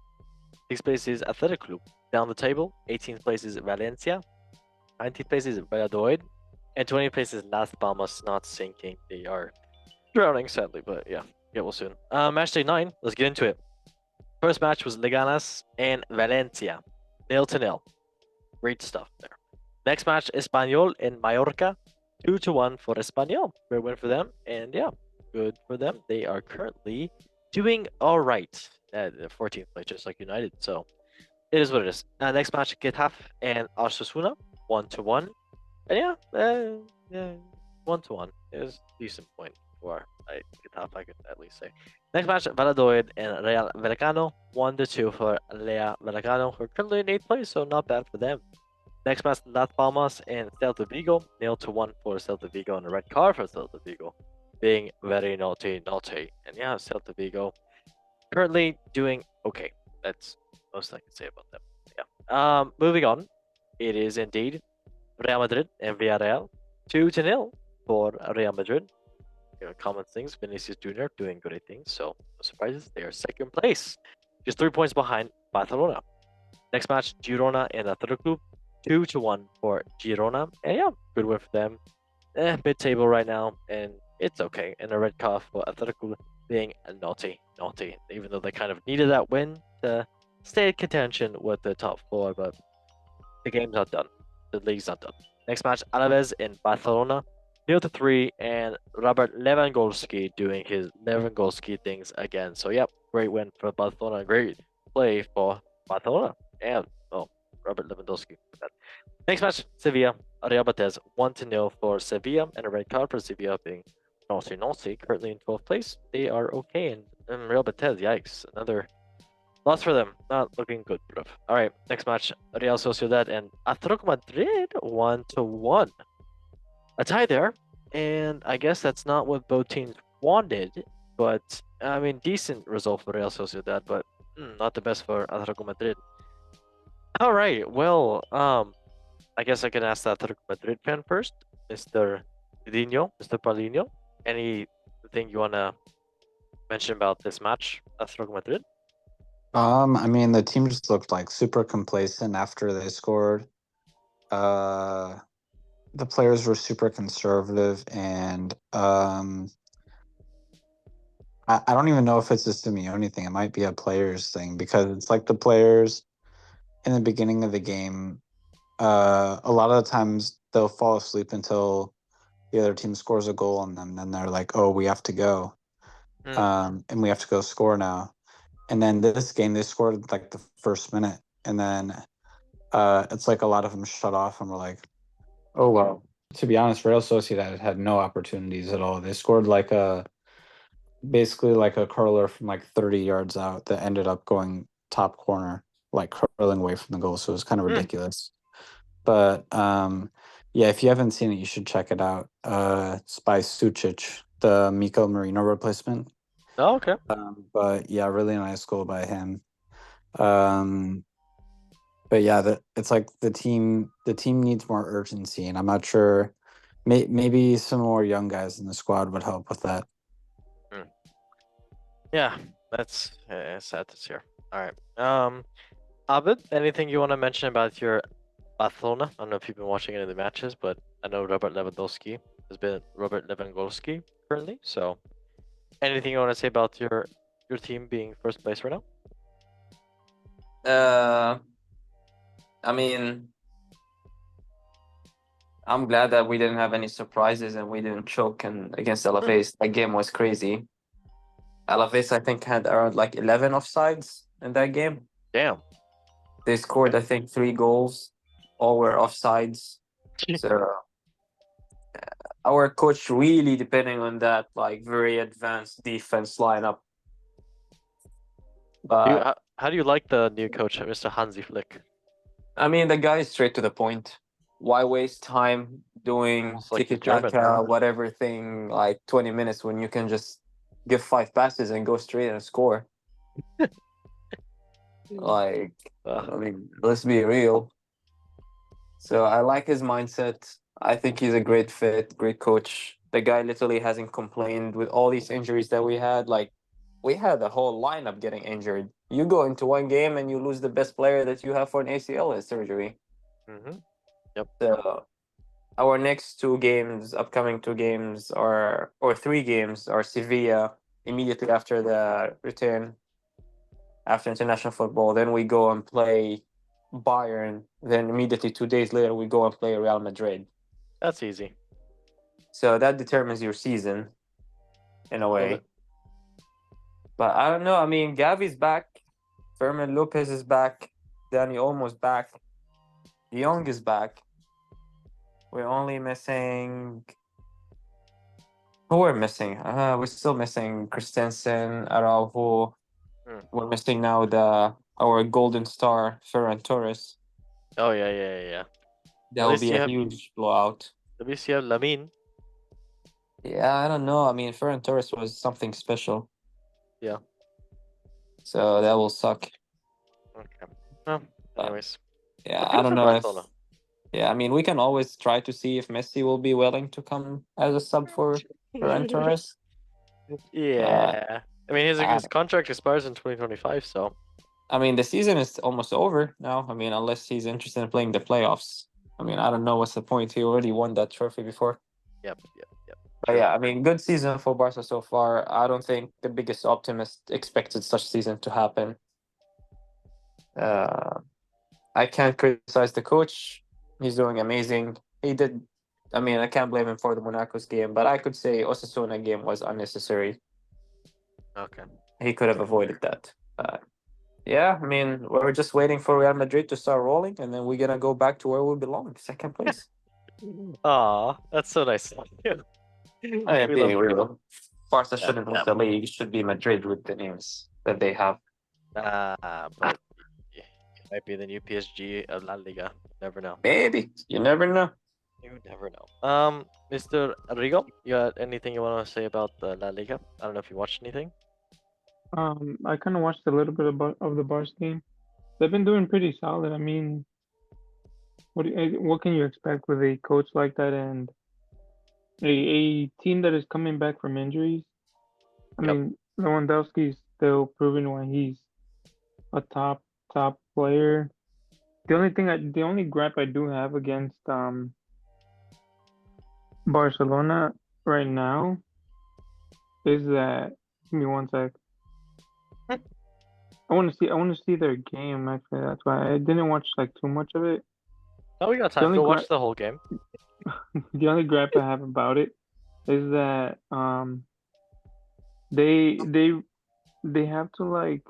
Sixth place is Athletic Club. Down the table, 18th place is Valencia. 19th place is Valladolid. And 20th place is Las Palmas, not sinking. They are drowning, sadly, but yeah, get well soon. Match day 9, let's get into it. First match was Leganes and Valencia. 0-0. Great stuff there. Next match, Espanyol and Mallorca. 2-1 for Espanyol. Great win for them. And yeah, good for them. They are currently doing all right at the 14th place, just like United. So it is what it is. Next match, Getafe and Osasuna. 1-1. And yeah, 1-1 is a decent point for Getafe, I could at least say. Next match, Valladolid and Real Vallecano. 1-2 for Real Vallecano, who are currently in 8th place, so not bad for them. Next match, Las Palmas and Celta Vigo. 0-1 for Celta Vigo, and a red card for Celta Vigo, being very naughty. And yeah, Celta Vigo currently doing okay. That's most I can say about them. Yeah. Moving on, it is indeed Real Madrid and Villarreal. 2-0 for Real Madrid. Common things. Vinicius Jr. doing great things, so no surprises. They are second place, just 3 points behind Barcelona. Next match, Girona and Athletic Club. 2-1 for Girona, and yeah, good win for them. Mid-table right now, and it's okay. And a red card for Athletic Club, being naughty. Even though they kind of needed that win to stay in contention with the top 4, but the game's not done. The league's not done. Next match, Alaves in Barcelona. 0-3, and Robert Lewandowski doing his Lewandowski things again. So, yep, great win for Barcelona. Great play for Barcelona. And, Robert Lewandowski. Next match, Sevilla, Real Betis. 1-0 for Sevilla, and a red card for Sevilla, being naughty. Currently in 12th place. They are okay, and Real Betis, yikes. Another loss for them. Not looking good, bro. All right, next match, Real Sociedad and Atletico Madrid. 1-1. A tie there, and I guess that's not what both teams wanted, but I mean, decent result for Real Sociedad, but not the best for Atletico Madrid. All right, well, I guess I can ask the Atletico Madrid fan first, Mr. Mr. Paulinho. Anything you wanna mention about this match, Atletico Madrid? I mean, the team just looked like super complacent after they scored. The players were super conservative, and I don't even know if it's a Simeone thing. It might be a players thing, because it's like the players in the beginning of the game, a lot of the times they'll fall asleep until the other team scores a goal on them. And then they're like, "Oh, we have to go, and we have to go score now." And then this game, they scored like the first minute, and then it's like a lot of them shut off, and we're like, "Oh well." To be honest, Real Sociedad had no opportunities at all. They scored basically like a curler from like 30 yards out that ended up going top corner, like curling away from the goal. So it was kind of ridiculous. But yeah, if you haven't seen it, you should check it out. It's by Sucic, the Miko Marino replacement. Oh, okay. But yeah, really nice goal by him. But yeah, it's like the team needs more urgency, and I'm not sure. Maybe some more young guys in the squad would help with that. Yeah, that's sad to hear. All right. Abid, anything you want to mention about your Barcelona? I don't know if you've been watching any of the matches, but I know Robert Lewandowski has been Robert Lewandowski currently. So, anything you want to say about your team being first place right now? I mean, I'm glad that we didn't have any surprises and we didn't choke against Alaves. That game was crazy. Alaves, I think, had around like 11 offsides in that game. Damn. They scored, I think, 3 goals. All were offsides. So our coach really depending on that like very advanced defense lineup. But how do you like the new coach, Mr. Hansi Flick? I mean, the guy is straight to the point. Why waste time doing It's like the tiki-taka, whatever thing, like 20 minutes when you can just give 5 passes and go straight and score. Like, I mean, let's be real. So I like his mindset. I think he's a great fit, great coach. The guy literally hasn't complained with all these injuries that we had. Like, we had the whole lineup getting injured. You go into one game and you lose the best player that you have for an ACL surgery. Mm-hmm. Yep. So our next 2 games, upcoming 2 games, or 3 games, are Sevilla immediately after the return, after international football. Then we go and play Bayern. Then immediately 2 days later, we go and play Real Madrid. That's easy. So that determines your season, in a way. But I don't know. I mean, Gavi's back. Fermin Lopez is back. Danny Olmo's back. De Jong is back. We're only missing. Who we're missing? We're still missing Christensen, Araujo. We're missing now our golden star, Ferran Torres. Oh yeah. That will be a huge blowout. At least you have Lamine. Yeah, I don't know. I mean, Ferran Torres was something special. Yeah. So that will suck. Okay. Well, anyways. Yeah, I don't know if. Yeah, I mean, we can always try to see if Messi will be willing to come as a sub for Ferran Torres. Yeah. I mean, his contract expires in 2025, so. I mean, the season is almost over now. I mean, unless he's interested in playing the playoffs. I mean, I don't know what's the point. He already won that trophy before. Yep. But yeah, I mean, good season for Barca so far. I don't think the biggest optimist expected such season to happen. I can't criticize the coach. He's doing amazing. He did. I mean, I can't blame him for the Monaco's game, but I could say Osasuna game was unnecessary. Okay. He could have avoided that. Yeah, I mean, we're just waiting for Real Madrid to start rolling, and then we're gonna go back to where we belong, second place. Aw, that's so nice. I am being real. Barca shouldn't win the league. It should be Madrid with the names that they have. But it might be the new PSG of La Liga. Never know. Maybe. You never know. You never know. Mr. Rigo, you got anything you want to say about the La Liga? I don't know if you watched anything. I kind of watched a little bit of the Barca game. They've been doing pretty solid. I mean, what can you expect with a coach like that and a team that is coming back from injuries? I mean, Lewandowski's still proving why he's a top player. The only gripe I do have against Barcelona right now is that, give me one sec. I want to see their game actually. That's why I didn't watch like too much of it. Oh, we got time. Go watch the whole game. The only gripe I have about it is that they have to like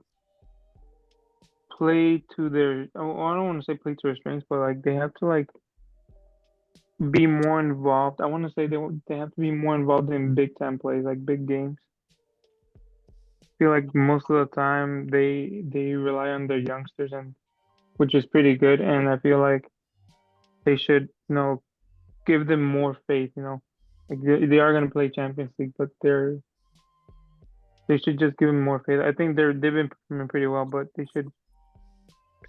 play to their. Oh, I don't want to say play to their strengths, but like they have to like be more involved. I want to say they have to be more involved in Big Ten plays, like big games. I feel like most of the time they rely on their youngsters, and which is pretty good. And I feel like they should, give them more faith. Like they are gonna play Champions League, but they should just give them more faith. I think they've been performing pretty well, but they should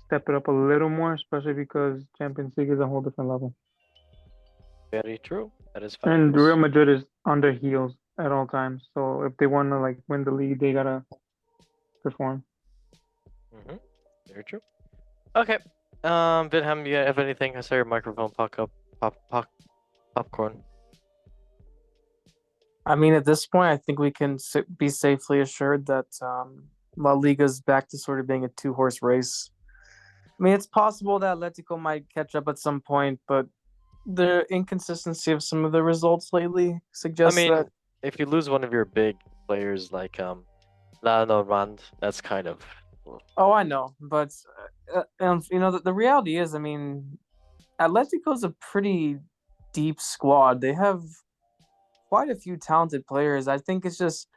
step it up a little more, especially because Champions League is a whole different level. Very true. That is fine. And Real Madrid is on their heels at all times. So if they want to like win the league, they gotta perform. Very true. Okay. Vinham, you have anything? I saw your microphone popcorn. I mean, at this point, I think we can be safely assured that La Liga's back to sort of being a 2-horse race. I mean, it's possible that Atletico might catch up at some point, but the inconsistency of some of the results lately suggests that. If you lose one of your big players like Lionel Rand, that's kind of. Oh, I know, but the reality is, I mean, Atletico's a pretty deep squad. They have quite a few talented players. I think it's just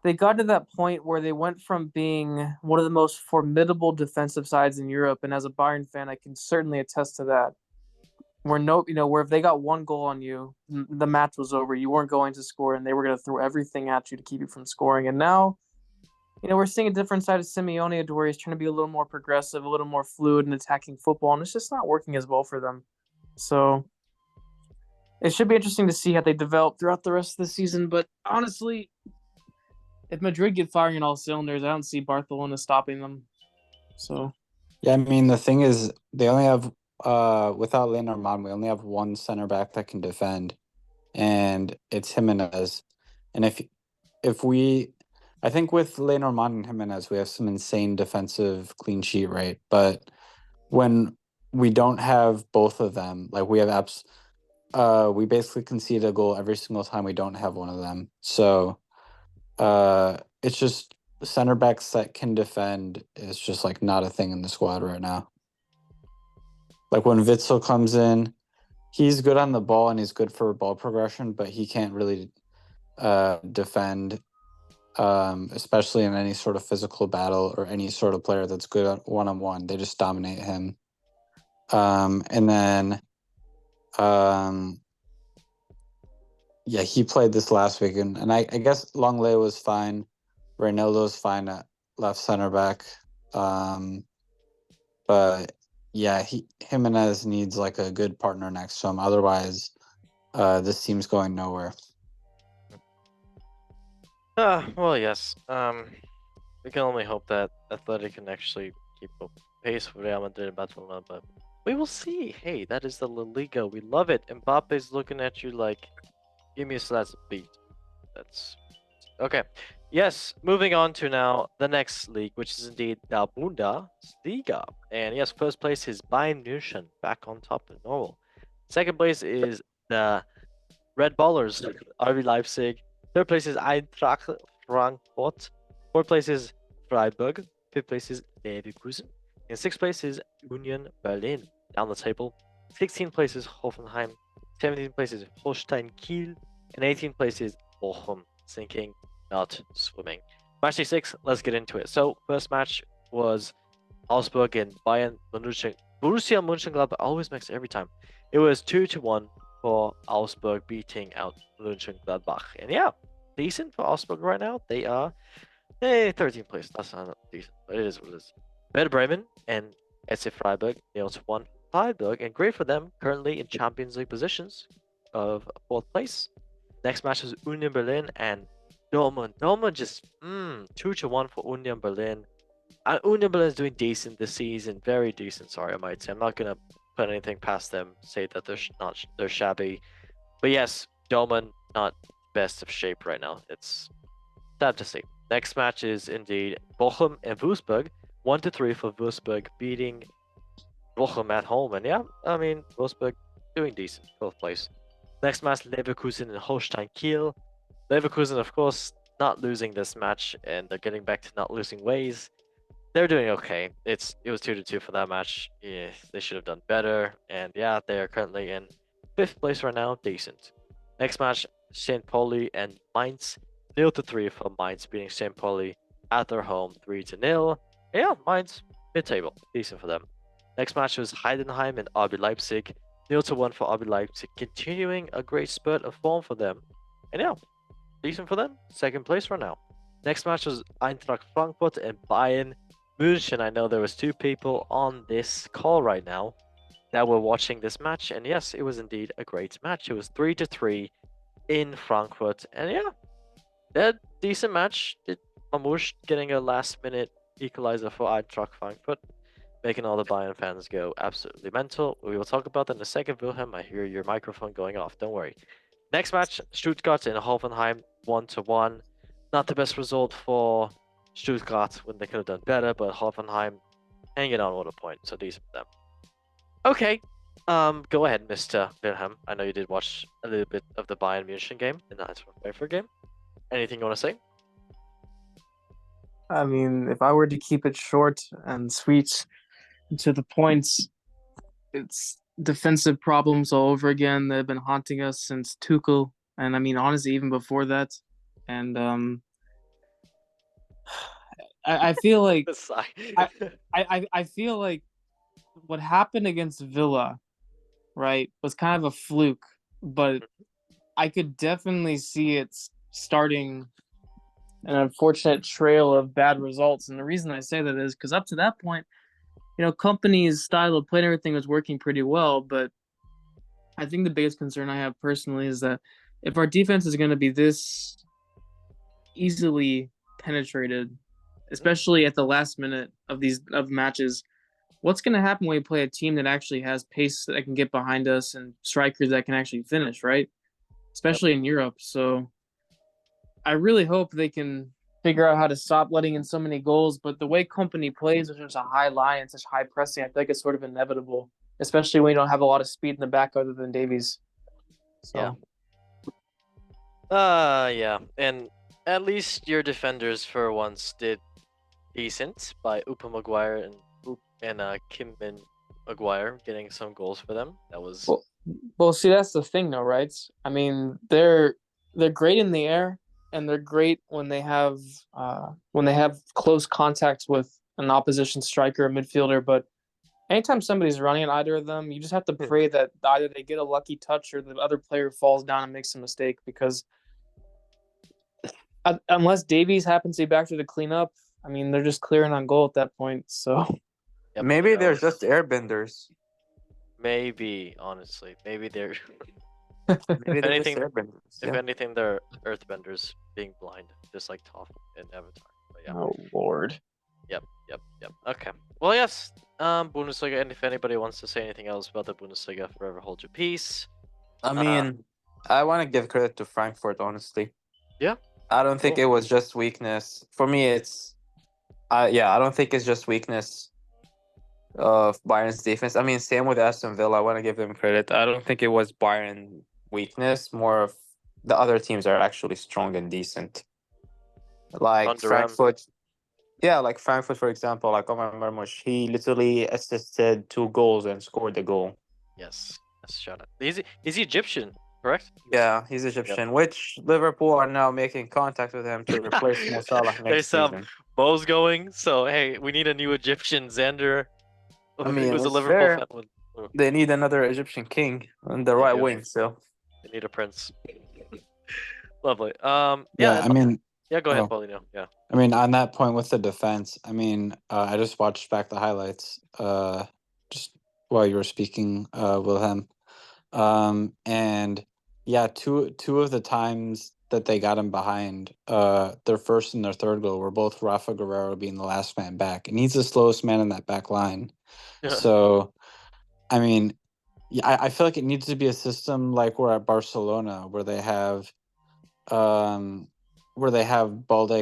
they got to that point where they went from being one of the most formidable defensive sides in Europe, and as a Bayern fan, I can certainly attest to that. where if they got one goal on you, the match was over. You weren't going to score, and they were going to throw everything at you to keep you from scoring. And now, we're seeing a different side of Simeone, where he's trying to be a little more progressive, a little more fluid in attacking football, and it's just not working as well for them. So it should be interesting to see how they develop throughout the rest of the season. But honestly, if Madrid get firing on all cylinders, I don't see Barcelona stopping them. So Yeah, I mean, the thing is, they only have without Lenormand, we only have one center back that can defend, and it's Jimenez. And I think with Lenormand and Jimenez, we have some insane defensive clean sheet rate. But when we don't have both of them, like we have we basically concede a goal every single time we don't have one of them. So it's just center backs that can defend is just like not a thing in the squad right now. Like when Witzel comes in, he's good on the ball and he's good for ball progression, but he can't really defend, especially in any sort of physical battle or any sort of player that's good at one-on-one. They just dominate him. And then, yeah, he played this last week, and I guess Longley was fine. Reynoldo's fine at left center back. But yeah, Jimenez needs like a good partner next to him. Otherwise, this team's going nowhere. Well, yes. We can only hope that Athletic can actually keep up pace with Real Madrid and Barcelona, but we will see. Hey, that is the La Liga. We love it. Mbappe's looking at you like, give me a slice of beat. That's okay. Yes, moving on to now the next league, which is indeed the Bundesliga. And yes, first place is Bayern München, back on top as normal. Second place is the Red Ballers, RB Leipzig. Third place is Eintracht Frankfurt. Fourth place is Freiburg. Fifth place is Leverkusen. And sixth place is Union Berlin. Down the table, 16th place is Hoffenheim. 17th place is Holstein Kiel. And 18th place is Bochum, sinking, not swimming. Match day 6, let's get into it. So, first match was Augsburg and Bayern Borussia Mönchengladbach. Always makes it every time. It was 2-1 for Augsburg, beating out Mönchengladbach. And yeah, decent for Augsburg right now. They are 13th place. That's not decent, but it is what it is. Werder Bremen and SC Freiburg, they also won Freiburg, and great for them, currently in Champions League positions of 4th place. Next match was Union Berlin and Dortmund. Dortmund just 2-1 for Union Berlin. Union Berlin is doing decent this season, very decent. Sorry, I might say. I'm not gonna put anything past them. Say that they're shabby, but yes, Dortmund not best of shape right now. It's sad to see. Next match is indeed Bochum and Wolfsburg. 1-3 for Wolfsburg, beating Bochum at home. And yeah, I mean Wolfsburg doing decent, 12th place. Next match, Leverkusen and Holstein Kiel. Leverkusen, of course, not losing this match, and they're getting back to not losing ways. They're doing okay. It was 2-2 for that match. Yeah, they should have done better. And yeah, they are currently in 5th place right now. Decent. Next match, St. Pauli and Mainz. 0-3 for Mainz, beating St. Pauli at their home, 3-0. Yeah, Mainz mid-table, decent for them. Next match was Heidenheim and RB Leipzig. 0-1 for RB Leipzig, continuing a great spurt of form for them. And yeah, decent for them. 2nd place right now. Next match was Eintracht Frankfurt and Bayern München. I know there was 2 people on this call right now that were watching this match, and yes, it was indeed a great match. It was 3-3 in Frankfurt, and yeah, that decent match. Mamouche getting a last-minute equalizer for Eintracht Frankfurt, making all the Bayern fans go absolutely mental. We will talk about that in a second, Wilhelm. I hear your microphone going off. Don't worry. Next match, Stuttgart and Hoffenheim, 1-1. Not the best result for Stuttgart when they could have done better, but Hoffenheim hanging on with a point, so decent for them. Okay, go ahead, Mr. Wilhelm. I know you did watch a little bit of the Bayern München game and the Eintracht Frankfurt game. Anything you want to say? I mean, if I were to keep it short and sweet to the points, it's defensive problems all over again that have been haunting us since Tuchel, and I mean, honestly, even before that. And I feel like I feel like what happened against Villa right, was kind of a fluke, but I could definitely see it starting an unfortunate trail of bad results. And the reason I say that is because up to that point, Company's style of play and everything was working pretty well. But I think the biggest concern I have personally is that if our defense is going to be this easily penetrated, especially at the last minute of these matches, what's going to happen when we play a team that actually has pace that can get behind us and strikers that can actually finish, right? Especially in Europe. So I really hope they can figure out how to stop letting in so many goals. But the way Company plays with such a high line and such high pressing, I feel like it's sort of inevitable, especially when you don't have a lot of speed in the back other than Davies. So. Yeah. And at least your defenders for once did decent by Upa Maguire and Kim Min Maguire getting some goals for them. That was well. See, that's the thing, though, right? I mean, they're great in the air, and they're great when they have close contact with an opposition striker or midfielder. But anytime somebody's running at either of them, you just have to pray that either they get a lucky touch or the other player falls down and makes a mistake. Because unless Davies happens to be back to the cleanup, I mean, they're just clearing on goal at that point. So maybe they're just airbenders. Maybe, honestly, maybe they're. Maybe they're anything, just airbenders. If anything, they're earthbenders being blind, just like Toph and Avatar. But yeah. Oh Lord. Yep. Okay. Well, yes. Bundesliga, and if anybody wants to say anything else about the Bundesliga, forever hold your peace. I mean, I want to give credit to Frankfurt, honestly. Yeah. I don't think it was just weakness. For me, it's, I don't think it's just weakness of Bayern's defense. I mean, same with Aston Villa. I want to give them credit. I don't think it was Bayern weakness. More of the other teams are actually strong and decent. Like Frankfurt. Yeah, like Frankfurt, for example, like Omar Marmoush, he literally assisted 2 goals and scored the goal. Yes. Shut up. Is he Egyptian, correct? Yeah, he's Egyptian, which Liverpool are now making contact with him to replace Mo Salah next season. Mo's going, so hey, we need a new Egyptian. Xander, I mean, who's a it's Liverpool fair. fan. They need another Egyptian king on the right wing, so they need a prince. Lovely. Yeah, I mean, yeah, go ahead, Paulino. Yeah. I mean, on that point with the defense, I mean, I just watched back the highlights just while you were speaking, Wilhelm. And yeah, two of the times that they got him behind, their first and their third goal were both Rafa Guerrero being the last man back, and he's the slowest man in that back line. Yeah. So, I mean, yeah, I feel like it needs to be a system like we're at Barcelona, where they have Balde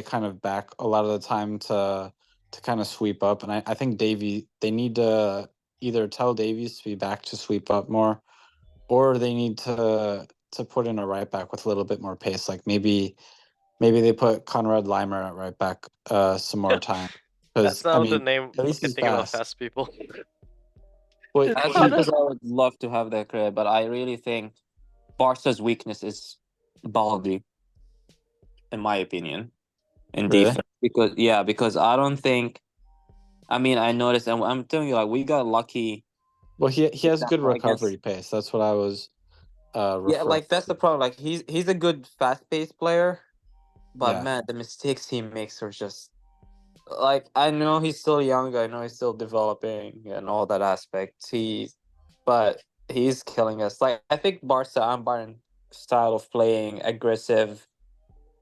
kind of back a lot of the time to kind of sweep up, and I think they need to either tell Davies to be back to sweep up more, or they need to put in a right back with a little bit more pace. Like maybe they put Conrad Leimer at right back some more time. That's not the name. At least you think about fast people. As much as I would love to have that credit, but I really think Barca's weakness is Balde, in my opinion, in defense. Because I don't think. I mean, I noticed, and I'm telling you, like, we got lucky. Well, he has good recovery pace. That's what I was. Yeah, like that's the problem. Like he's a good fast-paced player, but man, the mistakes he makes are just like, I know he's still young. I know he's still developing and all that aspect. But he's killing us. Like, I think Barca and Bayern style of playing aggressive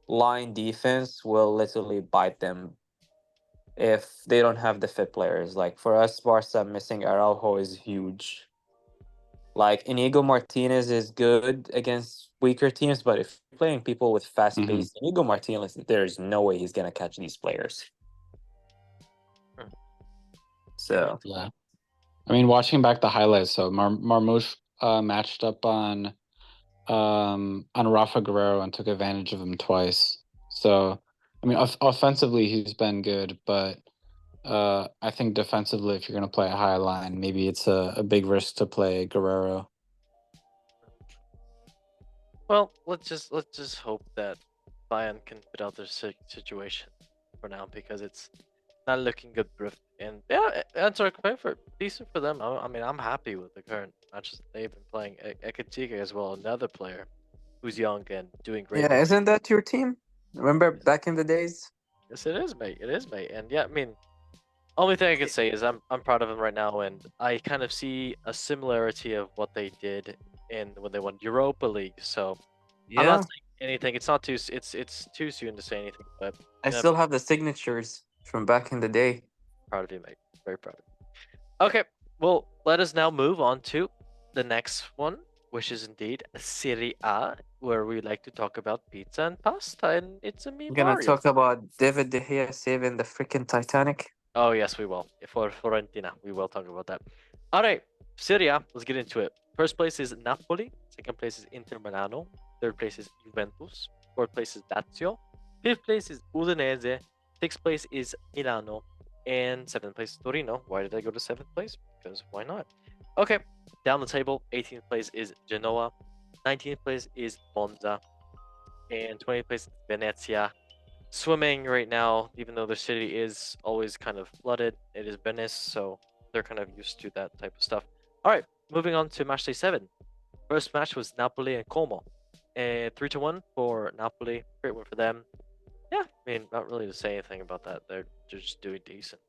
line defense will literally bite them if they don't have the fit players. Like for us, Barca missing Araujo is huge. Like Inigo Martinez is good against weaker teams, but if you're playing people with fast pace, Inigo Martinez, there's no way he's gonna catch these players. So yeah, I mean, watching back the highlights, so Marmoush matched up on Rafa Guerrero and took advantage of him twice. So I mean, offensively he's been good, but I think defensively, if you're going to play a high line, maybe it's a big risk to play Guerrero. Well, let's just hope that Bayern can fit out their situation for now, because it's not looking good And yeah, answer a complaint for decent for them. I mean, I'm happy with the current matches that they've been playing. Ekatike as well, another player who's young and doing great Yeah, things. isn't that your team? Remember back in the days? Yes, it is, mate. It is, mate. And yeah, I mean, only thing I can say is I'm proud of them right now, and I kind of see a similarity of what they did in when they won Europa League. So I'm not Yeah, saying anything. It's not too. It's too soon to say anything, but I yeah, still have the signatures from back in the day. proud of you, mate. Very proud of you. Okay, well, let us now move on to the next one, which is indeed Serie A, where we like to talk about pizza and pasta, and it's a me I'm gonna Mario. talk about David De Gea saving the freaking Titanic. Oh yes, we will. For Fiorentina, we will talk about that. All right, Serie A. Let's get into it. First place is Napoli. Second place is Inter Milano. Third place is Juventus. Fourth place is Lazio. Fifth place is Udinese. Sixth place is Milano. And seventh place is Torino. Why did I go to seventh place? Because why not? Okay, down the table, 18th place is Genoa. 19th place is Monza. And 20th place is Venezia. Swimming right now, even though the city is always kind of flooded, it is Venice, so they're kind of used to that type of stuff. All right, moving on to match day 7. First match was Napoli and Como. 3-1 for Napoli. Great win for them. Yeah, I mean, not really to say anything about that. They're just doing decent.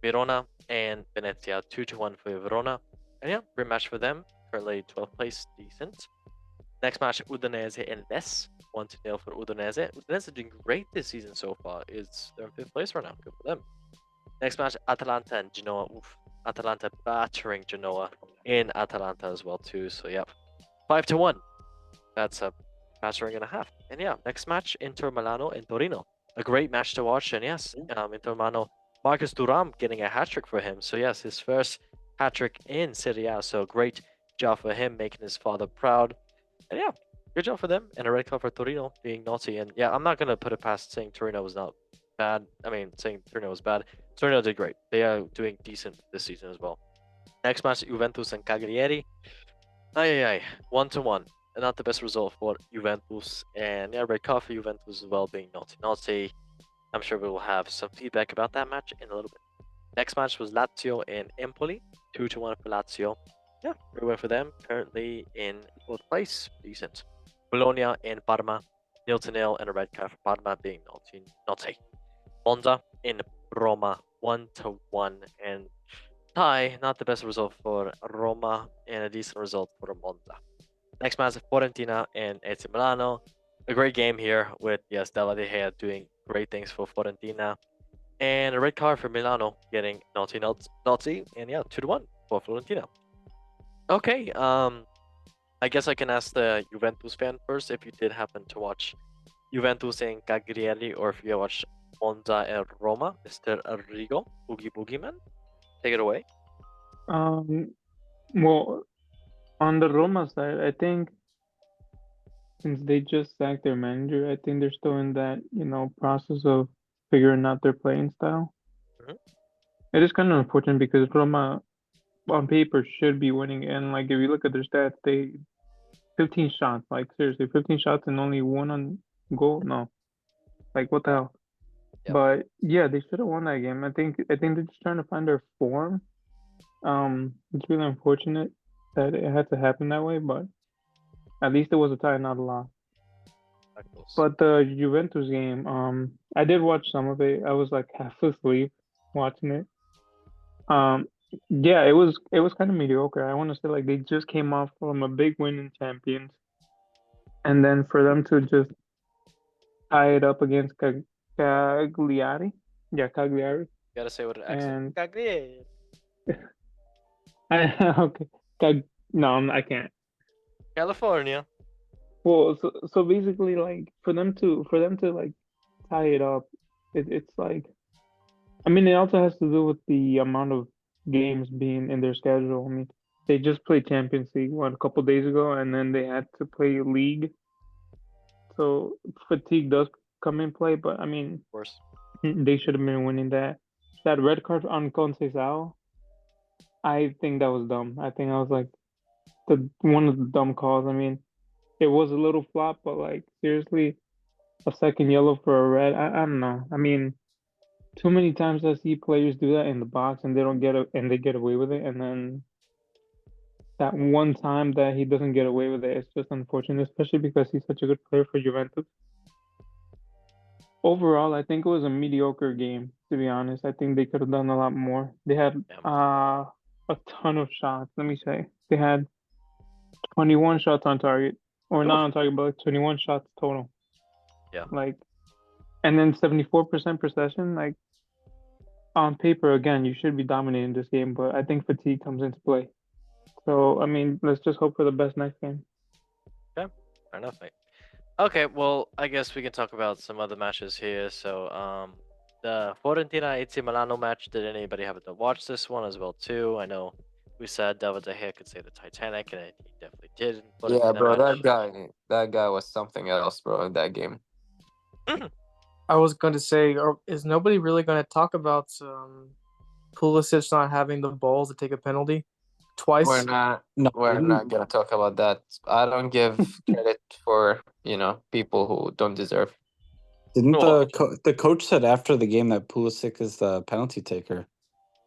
Verona and Venezia, 2-1 for Verona. And yeah, great match for them. Currently 12th place, decent. Next match, Udinese and Lecce. 1-0 for Udinese. Udinese are doing great this season so far. They're in 5th place right now. Good for them. Next match, Atalanta and Genoa. Oof. Atalanta battering Genoa in Atalanta as well too. So yep, 5-1. That's a battering and a half. And yeah, next match, Inter Milano and Torino. A great match to watch. And yes, Inter Milano, Marcus Thuram getting a hat trick for him. So yes, his first hat trick in Serie A. So great job for him, making his father proud. And yeah, good job for them. And a red card for Torino being naughty. And yeah, I'm not going to put it past saying Torino was not bad. I mean, saying Torino was bad. Torino did great. They are doing decent this season as well. Next match, Juventus and Cagliari. 1-1. And not the best result for Juventus. And yeah, red card for Juventus as well being naughty. I'm sure we will have some feedback about that match in a little bit. Next match was Lazio and Empoli. 2-1 for Lazio. Yeah, great win for them. Currently in 4th place. Decent. Bologna and Parma. 0-0 and a red card for Parma being naughty. Monza in Roma. 1-1 and tie. Not the best result for Roma and a decent result for Monza. Next match, Fiorentina and AC Milano. A great game here with Della De Gea doing great things for Fiorentina. And a red card for Milano getting naughty. And yeah, 2-1 for Fiorentina. Okay, I guess I can ask the Juventus fan first if you did happen to watch Juventus and Cagliari, or if you watched Monza and Roma, Mr. Arrigo, Boogie Boogieman. Take it away. Well, on the Roma side, I think since they just sacked their manager, I think they're still in that, process of figuring out their playing style. Mhm. It is kind of unfortunate because Roma on paper should be winning, and like if you look at their stats, they 15 shots, like seriously, 15 shots and only one on goal. No, like what the hell? Yep. But yeah, they should have won that game. I think they're just trying to find their form. It's really unfortunate that it had to happen that way, but at least it was a tie, not a loss. But the Juventus game, I did watch some of it. I was like half asleep watching it. Yeah, it was kind of mediocre. I want to say like they just came off from a big win in Champions, and then for them to just tie it up against Cagliari, yeah, Cagliari, Gotta say what an and accent. Cagliari. okay, no, I can't. California. Well, so basically, like for them to like tie it up, it's like, I mean, it also has to do with the amount of games being in their schedule. I mean, they just played Champions League a couple days ago, and then they had to play League. So fatigue does come in play, but I mean, Of course. they should have been winning that. That red card on Conceição, I think that was dumb. I think I was like the one of the dumb calls. I mean, it was a little flop, but like seriously, a second yellow for a red. I don't know. I mean, too many times I see players do that in the box and they don't and they get away with it, and then that one time that he doesn't get away with it, it's just unfortunate, especially because he's such a good player for Juventus. Overall, I think it was a mediocre game, to be honest. I think they could have done a lot more. They had a ton of shots. Let me say they had 21 shots on target, or not on target, but like 21 shots total. Yeah. Like, and then 74% possession. Like on paper, again, you should be dominating this game, but I think fatigue comes into play. So I mean, let's just hope for the best next game. Fair enough, mate. Okay, well, I guess we can talk about some other matches here. So, the Fiorentina AC Milano match. Did anybody happen to watch this one as well too? I know we said David De Gea could say the Titanic, and he definitely did. in Yeah, Fiorentina bro, match. that guy was something else, bro, in that game. I was going to say, is nobody really going to talk about Pulisic not having the balls to take a penalty twice? We're not No, gonna talk about that. I don't give credit for, people who don't deserve. didn't Cool. the coach said after the game that Pulisic is the penalty taker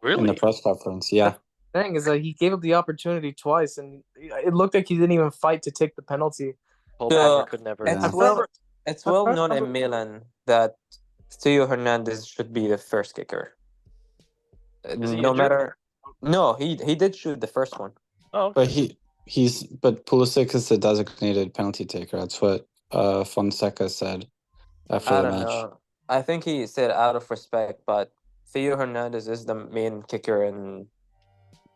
in the Really? press conference? Yeah. The thing is that he gave up the opportunity twice, and it looked like he didn't even fight to take the penalty. Paul Yeah. Pogba could never. Yeah. It's well known remember- in Milan that Theo Hernandez should be the first kicker. Is he No injured? matter. No, he did shoot the first one. Oh, okay. But Pulisic is the designated penalty taker. That's what Fonseca said after I the don't match. know. I think he said out of respect, but Theo Hernandez is the main kicker in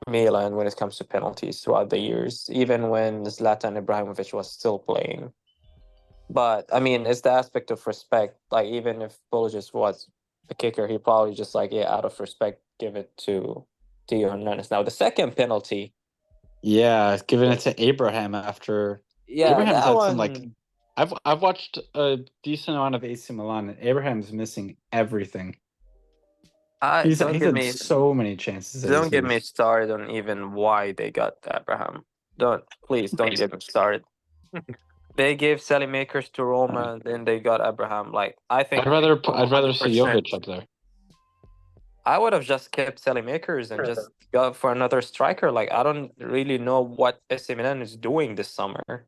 Milan when it comes to penalties throughout the years, even when Zlatan Ibrahimovic was still playing. But I mean, it's the aspect of respect. Like even if Pulisic was a kicker, he probably just out of respect, give it to Theo Hernandez. Now the second penalty, Yeah, giving it to Abraham after Abraham's that had one. some like I've watched a decent amount of AC Milan and Abraham's missing everything. He's had so many chances. that Don't he's get me missed. started on even why they got Abraham. Please don't get me started. They gave Makers to Roma, then they got Abraham. Like I think I'd rather see 100%. Jovic up there. I would have just kept Makers and just got for another striker. Like I don't really know what AC Milan is doing this summer.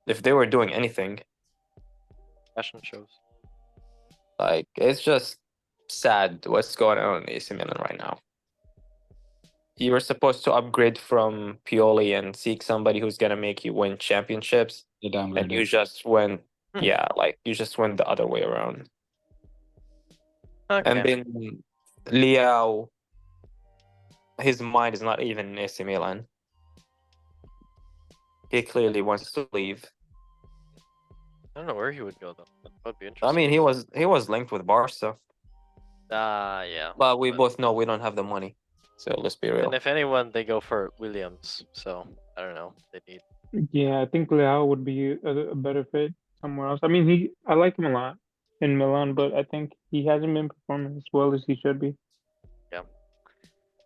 If they were doing anything, Fashion shows. like it's just sad what's going on in AC Milan right now. You were supposed to upgrade from Pioli and seek somebody who's gonna make you win championships, They and downgraded. you just went, you just went the other way around. Okay. And then Liao, his mind is not even in AC Milan. He clearly wants to leave. I don't know where he would go though. That would be I interesting. mean, he was linked with Barca, Yeah. but we both know we don't have the money. So let's be real. And if anyone, they go for Williams. So I don't know. They need. Yeah, I think Leao would be a better fit somewhere else. I mean, I like him a lot in Milan, but I think he hasn't been performing as well as he should be.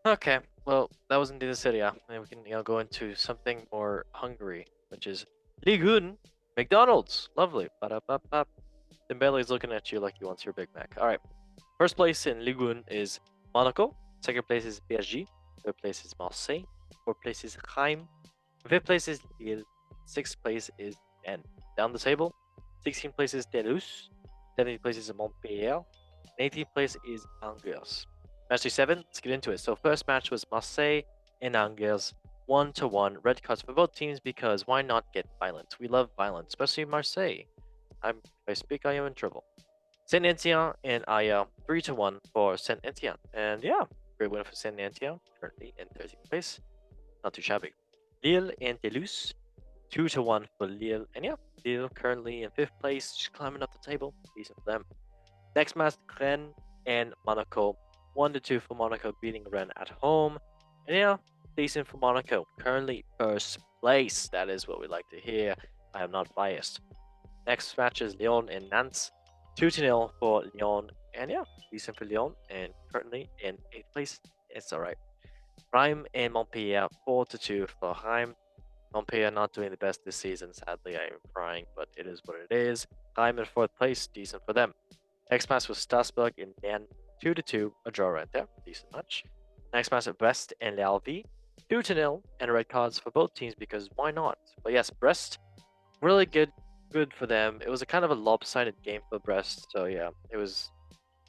Okay. Well, that was indeed the Serie A. And we can go into something more Hungary, which is Ligue. McDonald's. Lovely. Ba-da-ba-ba. Dembele's looking at you like he wants your Big Mac. All right. First place in Ligue is Monaco. Second place is PSG. Third place is Marseille. Fourth place is Reims. Fifth place is Lille. Sixth place is N. Down the table, 16th place is Toulouse. 17th place is Montpellier. 18th place is Angers. Match day 7, let's get into it. So first match was Marseille and Angers. 1-1. Red cards for both teams because why not get violent? We love violence, especially Marseille. If I speak, I am in trouble. Saint Etienne and Aya 3-1 for Saint Etienne. And yeah, great win for Saint Etienne, currently in 13th place. Not too shabby. Lille and Toulouse 2-1 for Lille. And yeah, Lille currently in 5th place, just climbing up the table. Decent for them. Next match, Rennes and Monaco. 1-2 for Monaco, beating Rennes at home. And yeah, decent for Monaco. Currently first place. That is what we like to hear. I am not biased. Next match is Lyon and Nantes. 2-0 for Lyon. And yeah, decent for Lyon. And currently in 8th place. It's alright. Reims and Montpellier 4-2 for Reims. Montpellier not doing the best this season. Sadly, I am crying, but it is what it is. Reims in 4th place. Decent for them. Next match was Strasbourg and Bern, 2-2, a draw right there, decent match. Next match at Brest and L'Alvi, 2-0, and red cards for both teams because why not? But yes, Brest, really good for them. It was a kind of a lopsided game for Brest, so yeah, it was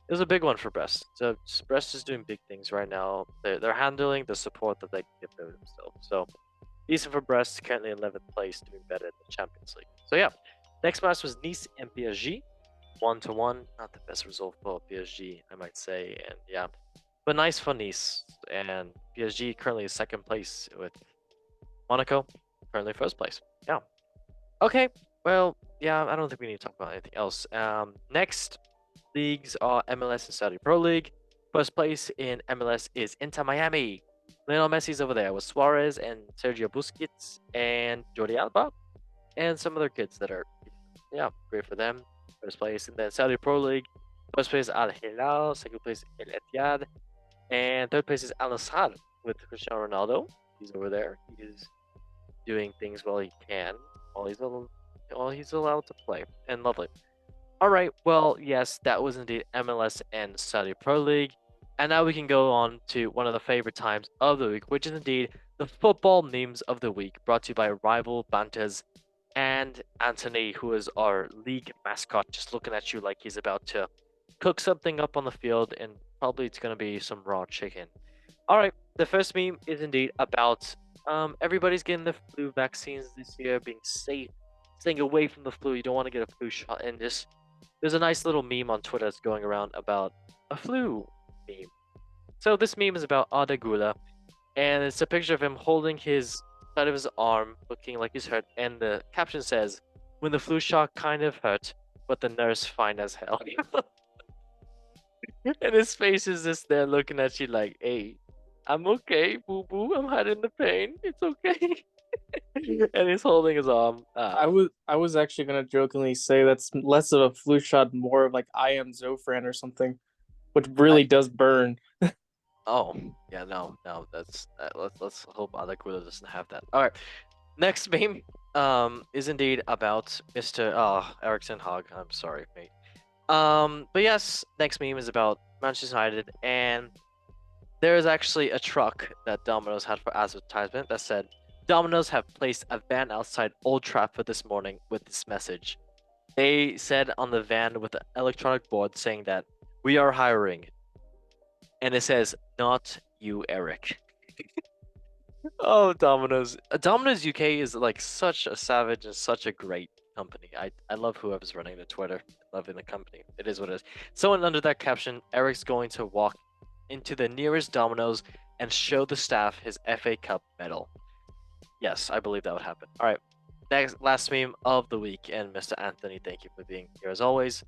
a big one for Brest. So Brest is doing big things right now. They're handling the support that they can give themselves. So decent for Brest, currently 11th place, doing better in the Champions League. So yeah, next match was Nice and PSG, 1-1. Not the best result for PSG, I might say, and yeah, but nice for Nice. And PSG currently is second place with Monaco, currently first place. Yeah. Okay. Well, yeah, I don't think we need to talk about anything else. Next leagues are MLS and Saudi Pro League. First place in MLS is Inter Miami. Lionel Messi's over there with Suarez and Sergio Busquets and Jordi Alba and some other kids that are, yeah, great for them. First place. And then Saudi Pro League. First place Al Hilal. Second place El Etihad. And third place is Al Nassr with Cristiano Ronaldo. He's over there. He's doing things while he can, while he's allowed to play. And lovely. All right. Well, yes, that was indeed MLS and Saudi Pro League. And now we can go on to one of the favorite times of the week, which is indeed the football memes of the week, brought to you by Rival Bantas and Anthony, who is our league mascot, just looking at you like he's about to cook something up on the field, and probably it's going to be some raw chicken. All right, the first meme is indeed about everybody's getting the flu vaccines this year, being safe, staying away from the flu. You don't want to get a flu shot, and just there's a nice little meme on Twitter that's going around about a flu meme. So this meme is about Arda Güler, and it's a picture of him holding his side of his arm, looking like he's hurt, and the caption says, "When the flu shot kind of hurt, but the nurse fine as hell." And his face is just there looking at you like, "Hey, I'm okay, boo boo. I'm hiding the pain. It's okay." And he's holding his arm. I was actually gonna jokingly say that's less of a flu shot, more of like I am Zofran or something, which really does burn. Oh yeah, no, that's let's hope Arda Güler doesn't have that. All right, next meme is indeed about Mr. Ericsson Hogg. I'm sorry, mate. But yes, next meme is about Manchester United, and there is actually a truck that Domino's had for advertisement that said, "Domino's have placed a van outside Old Trafford this morning with this message." They said on the van with the electronic board saying that we are hiring, and it says, "Not you, Eric." Oh, Domino's. Domino's UK is like such a savage and such a great company. I love whoever's running the Twitter. Loving the company. It is what it is. Someone under that caption, Eric's going to walk into the nearest Domino's and show the staff his FA Cup medal. Yes, I believe that would happen. All right. Last meme of the week, and Mr. Anthony, thank you for being here as always.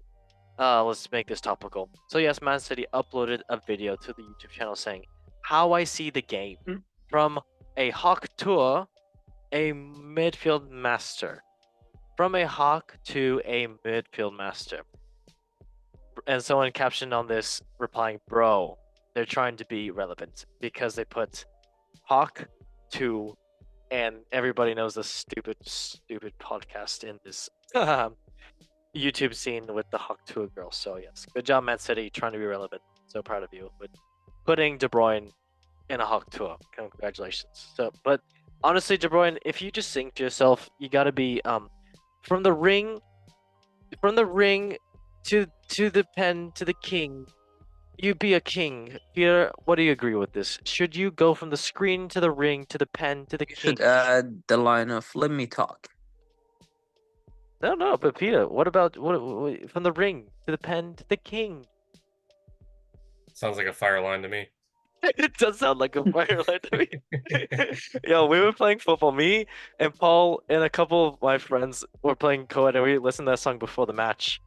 Let's make this topical. So yes, Man City uploaded a video to the YouTube channel saying how I see the game from a hawk to a midfield master. From a hawk to a midfield master. And someone captioned on this replying, "Bro, they're trying to be relevant because they put hawk to," and everybody knows the stupid podcast in this YouTube scene with the Hawk to a girl. So yes, good job, Man City, trying to be relevant. So proud of you with putting De Bruyne in a Hawk tour. Congratulations. So, but honestly, De Bruyne, if you just think to yourself, you gotta be from the ring to the pen to the king. You be a king. Peter, what do you agree with this? Should you go from the screen to the ring to the pen to the king? Should add the line of "Let me talk." No, but Peter, what about what from the ring to the pen to the king? Sounds like a fire line to me. It does sound like a fire line to me. Yo, we were playing football. Me and Paul and a couple of my friends were playing co-ed, and we listened to that song before the match.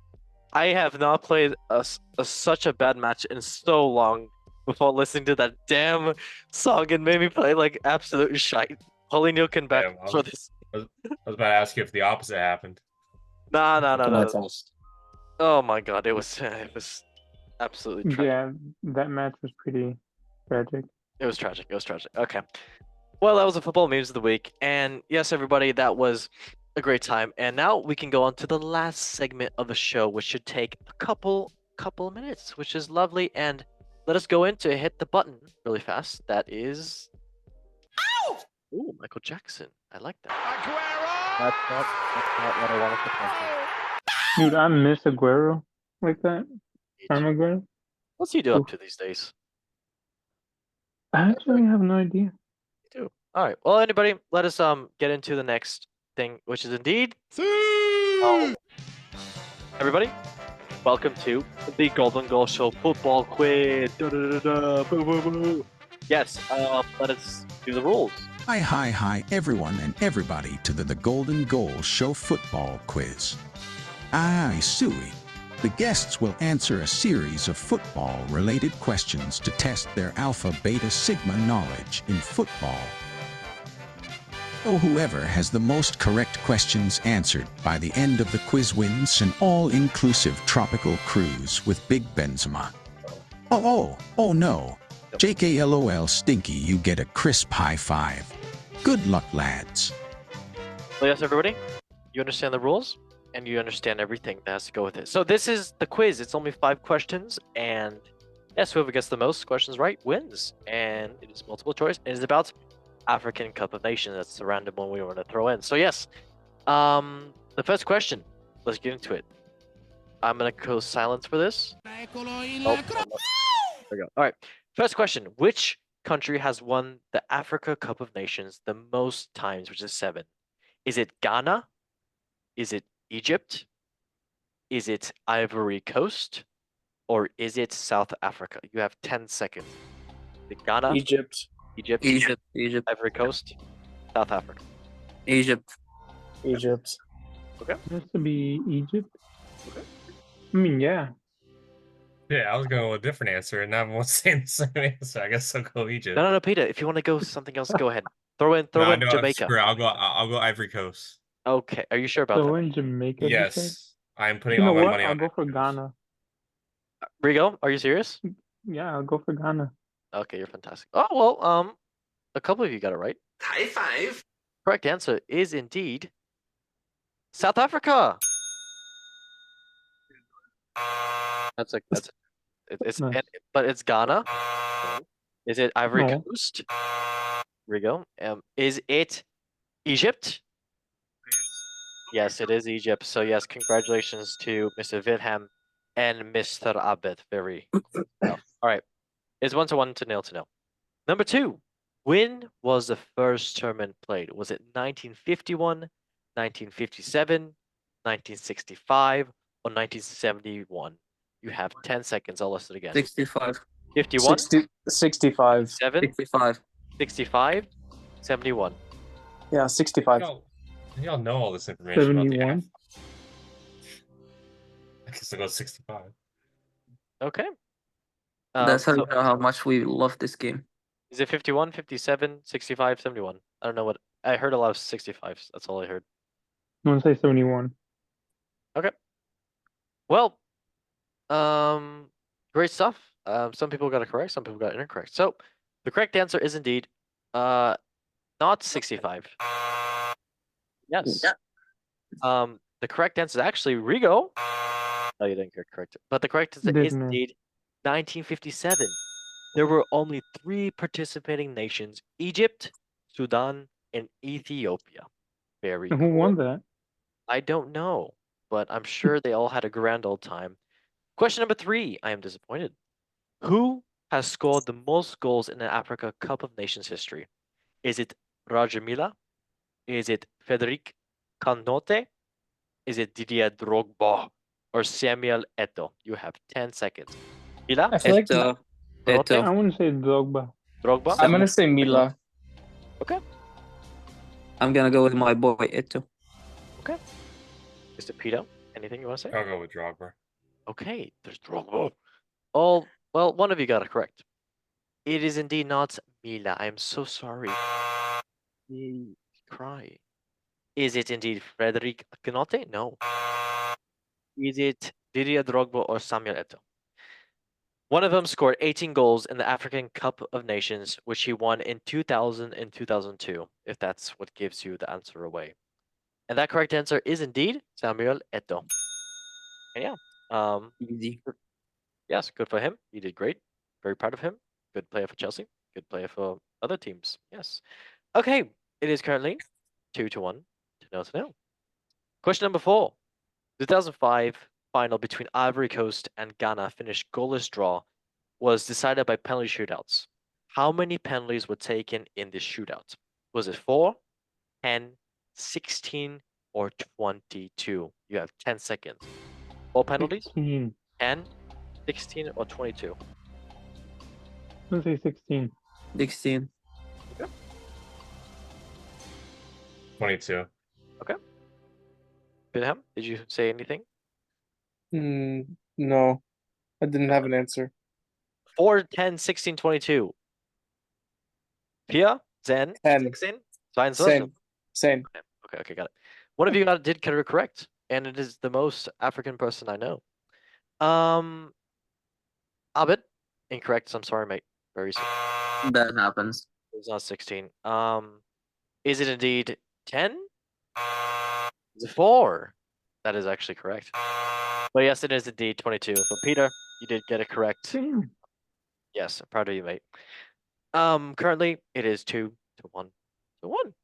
I have not played such a bad match in so long before listening to that damn song. It made me play like absolute shite. Paulinho can back for this. I was about to ask you if the opposite happened. No. Oh my god, it was absolutely tragic. Yeah, that match was pretty tragic. It was tragic. Okay. Well, that was the football memes of the week, and yes, everybody, that was a great time. And now we can go on to the last segment of the show, which should take a couple couple of minutes, which is lovely. And let us go into hit the button really fast. That is. Ooh, Michael Jackson. I like that. That's not what I wanted to mention. Dude, I miss Aguero like that. I'm Aguero. What's he do up to these days? I actually have no idea. Do. All right. Well, anybody, let us get into the next thing, which is indeed. Everybody, welcome to the Golden Goal Show football quiz. Yes. Let us do the rules. Hi, everyone and everybody to the Golden Goal Show football quiz. Aye, Suey. The guests will answer a series of football-related questions to test their Alpha, Beta, Sigma knowledge in football. Whoever has the most correct questions answered by the end of the quiz wins an all-inclusive tropical cruise with Big Benzema. Oh no. JKLOL Stinky, you get a crisp high five. Good luck, lads. So yes, everybody, you understand the rules, and you understand everything that has to go with it. So this is the quiz. It's only 5 questions, and yes, whoever gets the most questions right wins. And it is multiple choice. It is about African Cup of Nations. That's the random one we want to throw in. So yes, the first question. Let's get into it. I'm gonna go silence for this. Oh, there we go. All right. First question: which country has won the Africa Cup of Nations the most times, which is 7? Is it Ghana? Is it Egypt? Is it Ivory Coast? Or is it South Africa? You have 10 seconds. Is it Ghana? Egypt. Egypt? Egypt. Ivory Coast? South Africa? Egypt. Okay. It has to be Egypt. I mean, yeah. Yeah, I was going with a different answer, and everyone's saying the same answer. I guess I'll go Egypt. No, Peter. If you want to go something else, go ahead. Throw in No, Jamaica. Screw it. I'll go Ivory Coast. Okay. Are you sure about So that? in Jamaica, you said? Yes, I'm putting You know all my what? money I'll on go for Ivory Coast. Ghana. Rigo, are you serious? Yeah, I'll go for Ghana. Okay, you're fantastic. Oh well, a couple of you got it right. High five. Correct answer is indeed South Africa. It's Nice. but it's Ghana. Is it Ivory No. Coast? Here we go. Is it Egypt? Yes, it is Egypt. So yes, congratulations to Mr. Vidham and Mr. Abed. Very tough. All right. It's 1-1 to 0-0. Number 2. When was the first tournament played? Was it 1951, 1957, 1965, or 1971? You have 10 seconds. I'll list it again. 65. 51, 65. 7, 65. 65, 71. Yeah, 65. Y'all know all this information 71. about the I guess I'll go 65. Okay. That's how so you know how much we love this game. is it 51, 57, 65, 71? I don't know what. I heard a lot of 65s. That's all I heard. I'm gonna say 71. Well, great stuff. Some people got it correct, some people got it incorrect. So the correct answer is indeed not 65. Yes. The correct answer is actually Rigo. No, you didn't get correct. But the correct answer is Didn't I? indeed 1957. There were only 3 participating nations: Egypt, Sudan, and Ethiopia. Very And who cool. won that? I don't know, but I'm sure they all had a grand old time. Question number 3. I am disappointed. Who has scored the most goals in the Africa Cup of Nations history? Is it Roger Milla? Is it Frederic Canote? Is it Didier Drogba? Or Samuel Eto'o? You have 10 seconds. Milla? I feel like Eto. I Eto. want to say Drogba. Drogba? I'm gonna say Mila. Okay. I'm gonna go with my boy Eto. Mr. Pito, anything you want to say? I'll go with Drogba. Okay, there's Drogba. Oh, well, one of you got it correct. It is indeed not Mila. I am so sorry. Cry. Is it indeed Frederic Canote? No. Is it Didier Drogba or Samuel Eto'o? One of them scored 18 goals in the African Cup of Nations, which he won in 2000 and 2002, if that's what gives you the answer away. And that correct answer is indeed Samuel Eto'o. And yeah, Easy. Yes, good for him. He did great. Very proud of him. Good player for Chelsea. Good player for other teams. Yes. Okay, it is currently 2-1 to 0-0. Question number 4. 2005 final between Ivory Coast and Ghana finished goalless draw was decided by penalty shootouts. How many penalties were taken in this shootout? Was it 4, 10, 16, or 22? You have 10 seconds. All penalties? 16. 10, 16, or 22? I'm gonna say 16. 16. 22. Bilham, did you say anything? No, I didn't have an answer. 4, 10, 16, 22. Pia, Zen, 10. 16, 22. Same. Okay, got it. One of you did get it correct, and it is the most African person I know. Abid, incorrect. I'm sorry, mate. Very sorry. That happens. It's not 16. Is it indeed 10? Is it 4? That is actually correct. But yes, it is indeed 22. So Peter, you did get it correct. Damn. Yes, I'm proud of you, mate. Currently it is 2-1 to 1.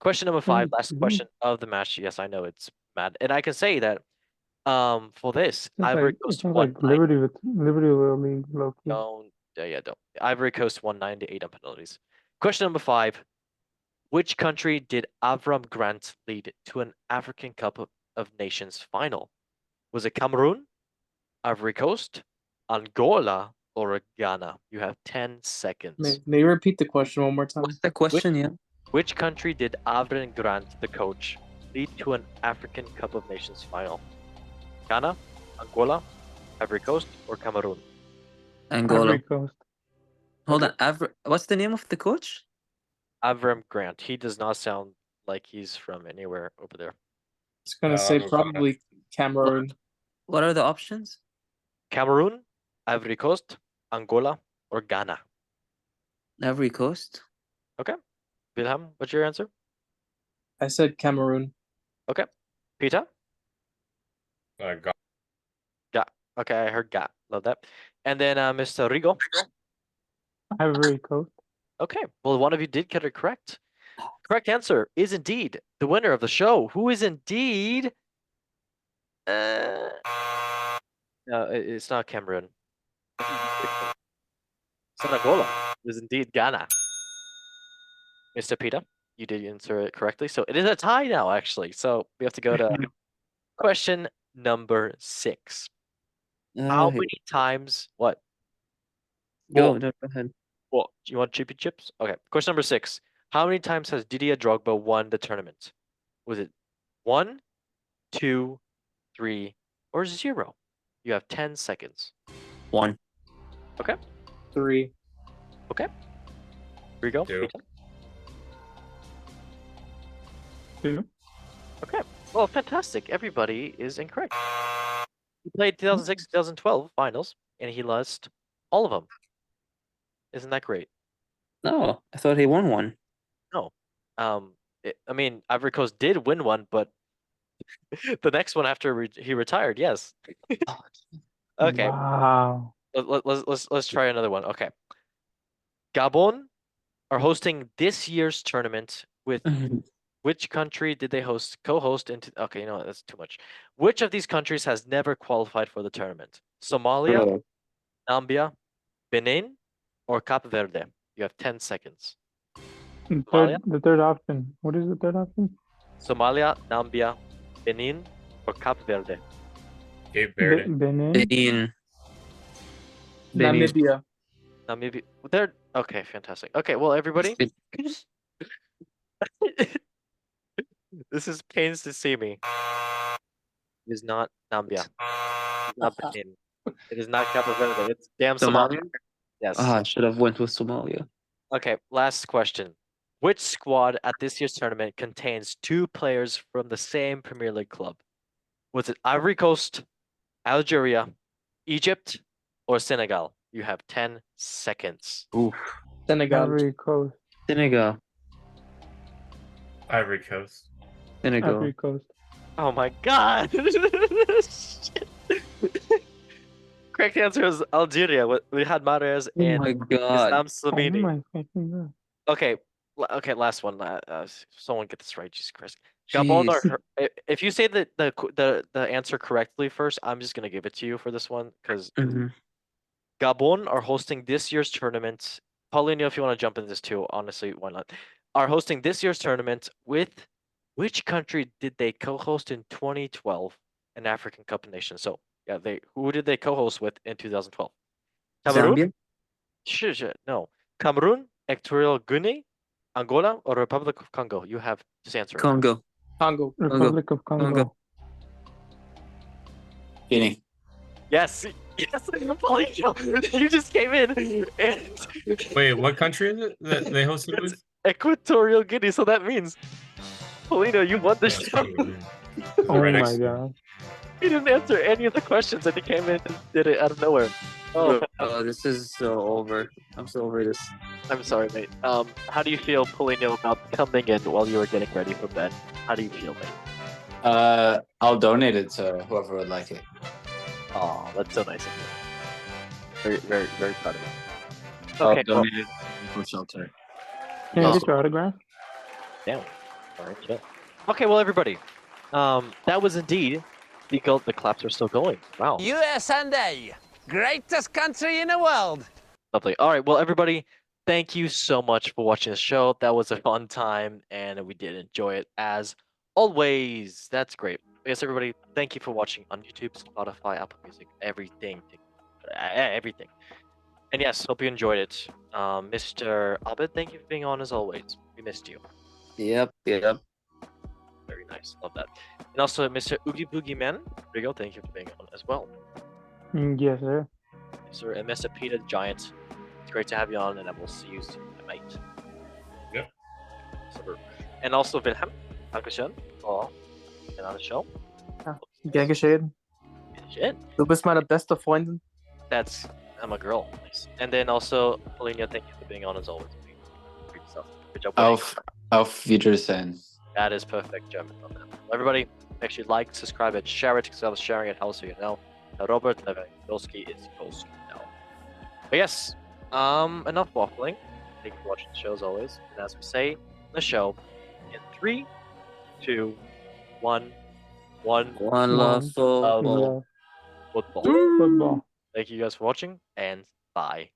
Question number 5, last 22. question of the match. Yes, I know it's mad, and I can say that for this, Ivory It Coast sounds won like Liberty with Liberty will be low key. Don't. Don't. Ivory Coast won 9-8 on penalties. Question number 5. Which country did Avram Grant lead to an African Cup of Nations final? Was it Cameroon, Ivory Coast, Angola, or Ghana? You have 10 seconds. May you repeat the question one more time? What's the question? Yeah. Which country did Avram Grant, the coach, lead to an African Cup of Nations final? Ghana, Angola, Ivory Coast, or Cameroon? Angola. Ivory Coast. Hold on. What's the name of the coach? Avram Grant. He does not sound like he's from anywhere over there. It's gonna say probably Cameroon. What are the options? Cameroon, Ivory Coast, Angola, or Ghana? Ivory Coast. Wilhelm, what's your answer? I said Cameroon. Peter? Got Ga. Okay, I heard Ga. Love that. And then Mr. Rigo. Ivory Coast. Okay, well, one of you did get it correct. Correct answer is indeed the winner of the show, who is indeed. No, it's not Cameroon. It's not Angola. It is indeed Ghana. Mr. Peter, you did answer it correctly. So it is a tie now, actually. So we have to go to question number 6. How many times? What? Go, Well, no, go ahead. Well, do you want chippy chips? Okay. Question number 6. How many times has Didier Drogba won the tournament? Was it 1, 2, 3, or 0? You have 10 seconds. 1. 3. Here we go. 2. Peter? 2. Okay. Well, fantastic. Everybody is incorrect. He played 2006, 2012 finals, and he lost all of them. Isn't that great? No, I thought he won one. No. I mean, Ivory Coast did win one, but the next one after he retired, yes. Okay. Wow. Let's try another one. Okay. Gabon are hosting this year's tournament with which country did they co-host into? Okay, you know what, that's too much. Which of these countries has never qualified for the tournament? Somalia, Zambia, Benin, or Cape Verde? You have 10 seconds. The third option. What is the third option? Somalia, Zambia, Benin, or Cape Verde? Cape Verde. Benin. Benin. Namibia. Namibia. They're okay. Fantastic. Okay. Well, everybody, this is pains to see me. It is not Zambia. It is not Benin. It is not Cape Verde. It's damn Somalia. Yes. I should have went with Somalia. Okay. Last question. Which squad at this year's tournament contains 2 players from the same Premier League club? Was it Ivory Coast, Algeria, Egypt, or Senegal? You have 10 seconds. Oof. Senegal. Ivory Coast. Senegal. Ivory Coast. Senegal. Ivory Coast. Oh my god! correct answer is Algeria. We had Mahrez Oh and my god. Islam Oh Slimini. my fucking god. Okay, okay, last one. Someone get this right, Jesus Christ. Gabon Jeez. or if you say the answer correctly first, I'm just gonna give it to you for this one because Mhm. Gabon are hosting this year's tournament. Paulinho, if you want to jump in this too, honestly, why not? Are hosting this year's tournament with which country did they co-host in 2012? An African Cup of Nations. So yeah, who did they co-host with in 2012? Cameroon? Zambia? Sure, no. Cameroon, Equatorial Guinea, Angola, or Republic of Congo? You have just answer it. Congo. Congo. Republic of Congo. Congo. Guinea. Yes, yes, Paulinho, you just came in and Wait, what country is it that they hosted with? Equatorial Guinea. So that means, Paulino, you won the Yeah, it's show. Congo, yeah. Oh Right my next to me. god. You didn't answer any of the questions, and you came in and did it out of nowhere. Oh, Bro, this is so over. I'm so over this. I'm sorry, mate. How do you feel, Paulino, about coming in while you were getting ready for bed? How do you feel, mate? I'll donate it to whoever would like it. Oh, that's so nice of you. Very, very, very proud of you. I'll Okay, well, donate it for shelter. Can I Oh. get your autograph? damn. All right, chill. Okay, well, everybody, that was indeed the claps are still going. Wow. USA, greatest country in the world. Lovely. All right. Well, everybody, thank you so much for watching the show. That was a fun time, and we did enjoy it as always. That's great. I guess everybody, thank you for watching on YouTube, Spotify, Apple Music, everything, everything. And yes, hope you enjoyed it. Mr. Abed, thank you for being on as always. We missed you. Yep. Very nice. Love that. And also, Mr. Oogie Boogie Man, Rigo, thank you for being on as well. Yes, sir. Yes, sir. And Mr. Peter the Giant, it's great to have you on, and I will see you soon, mate. Yep. Super. And also, Wilhelm, Dankeschön for being on the show. Gern geschehen. Shit. Du bist meine beste Freundin. I'm a girl. Nice. And then also, Polina, thank you for being on as always. Great stuff. Good job. Auf Wiedersehen. That is perfect German on that. Everybody, make sure you like, subscribe, and share it because I was sharing it. How so you know? Robert Lewandowski is Golski now. But yes, enough waffling. Thank you for watching the show as always. And as we say in the show, in 3, 2, 1, One love love football. football. Football. Thank you guys for watching, and bye.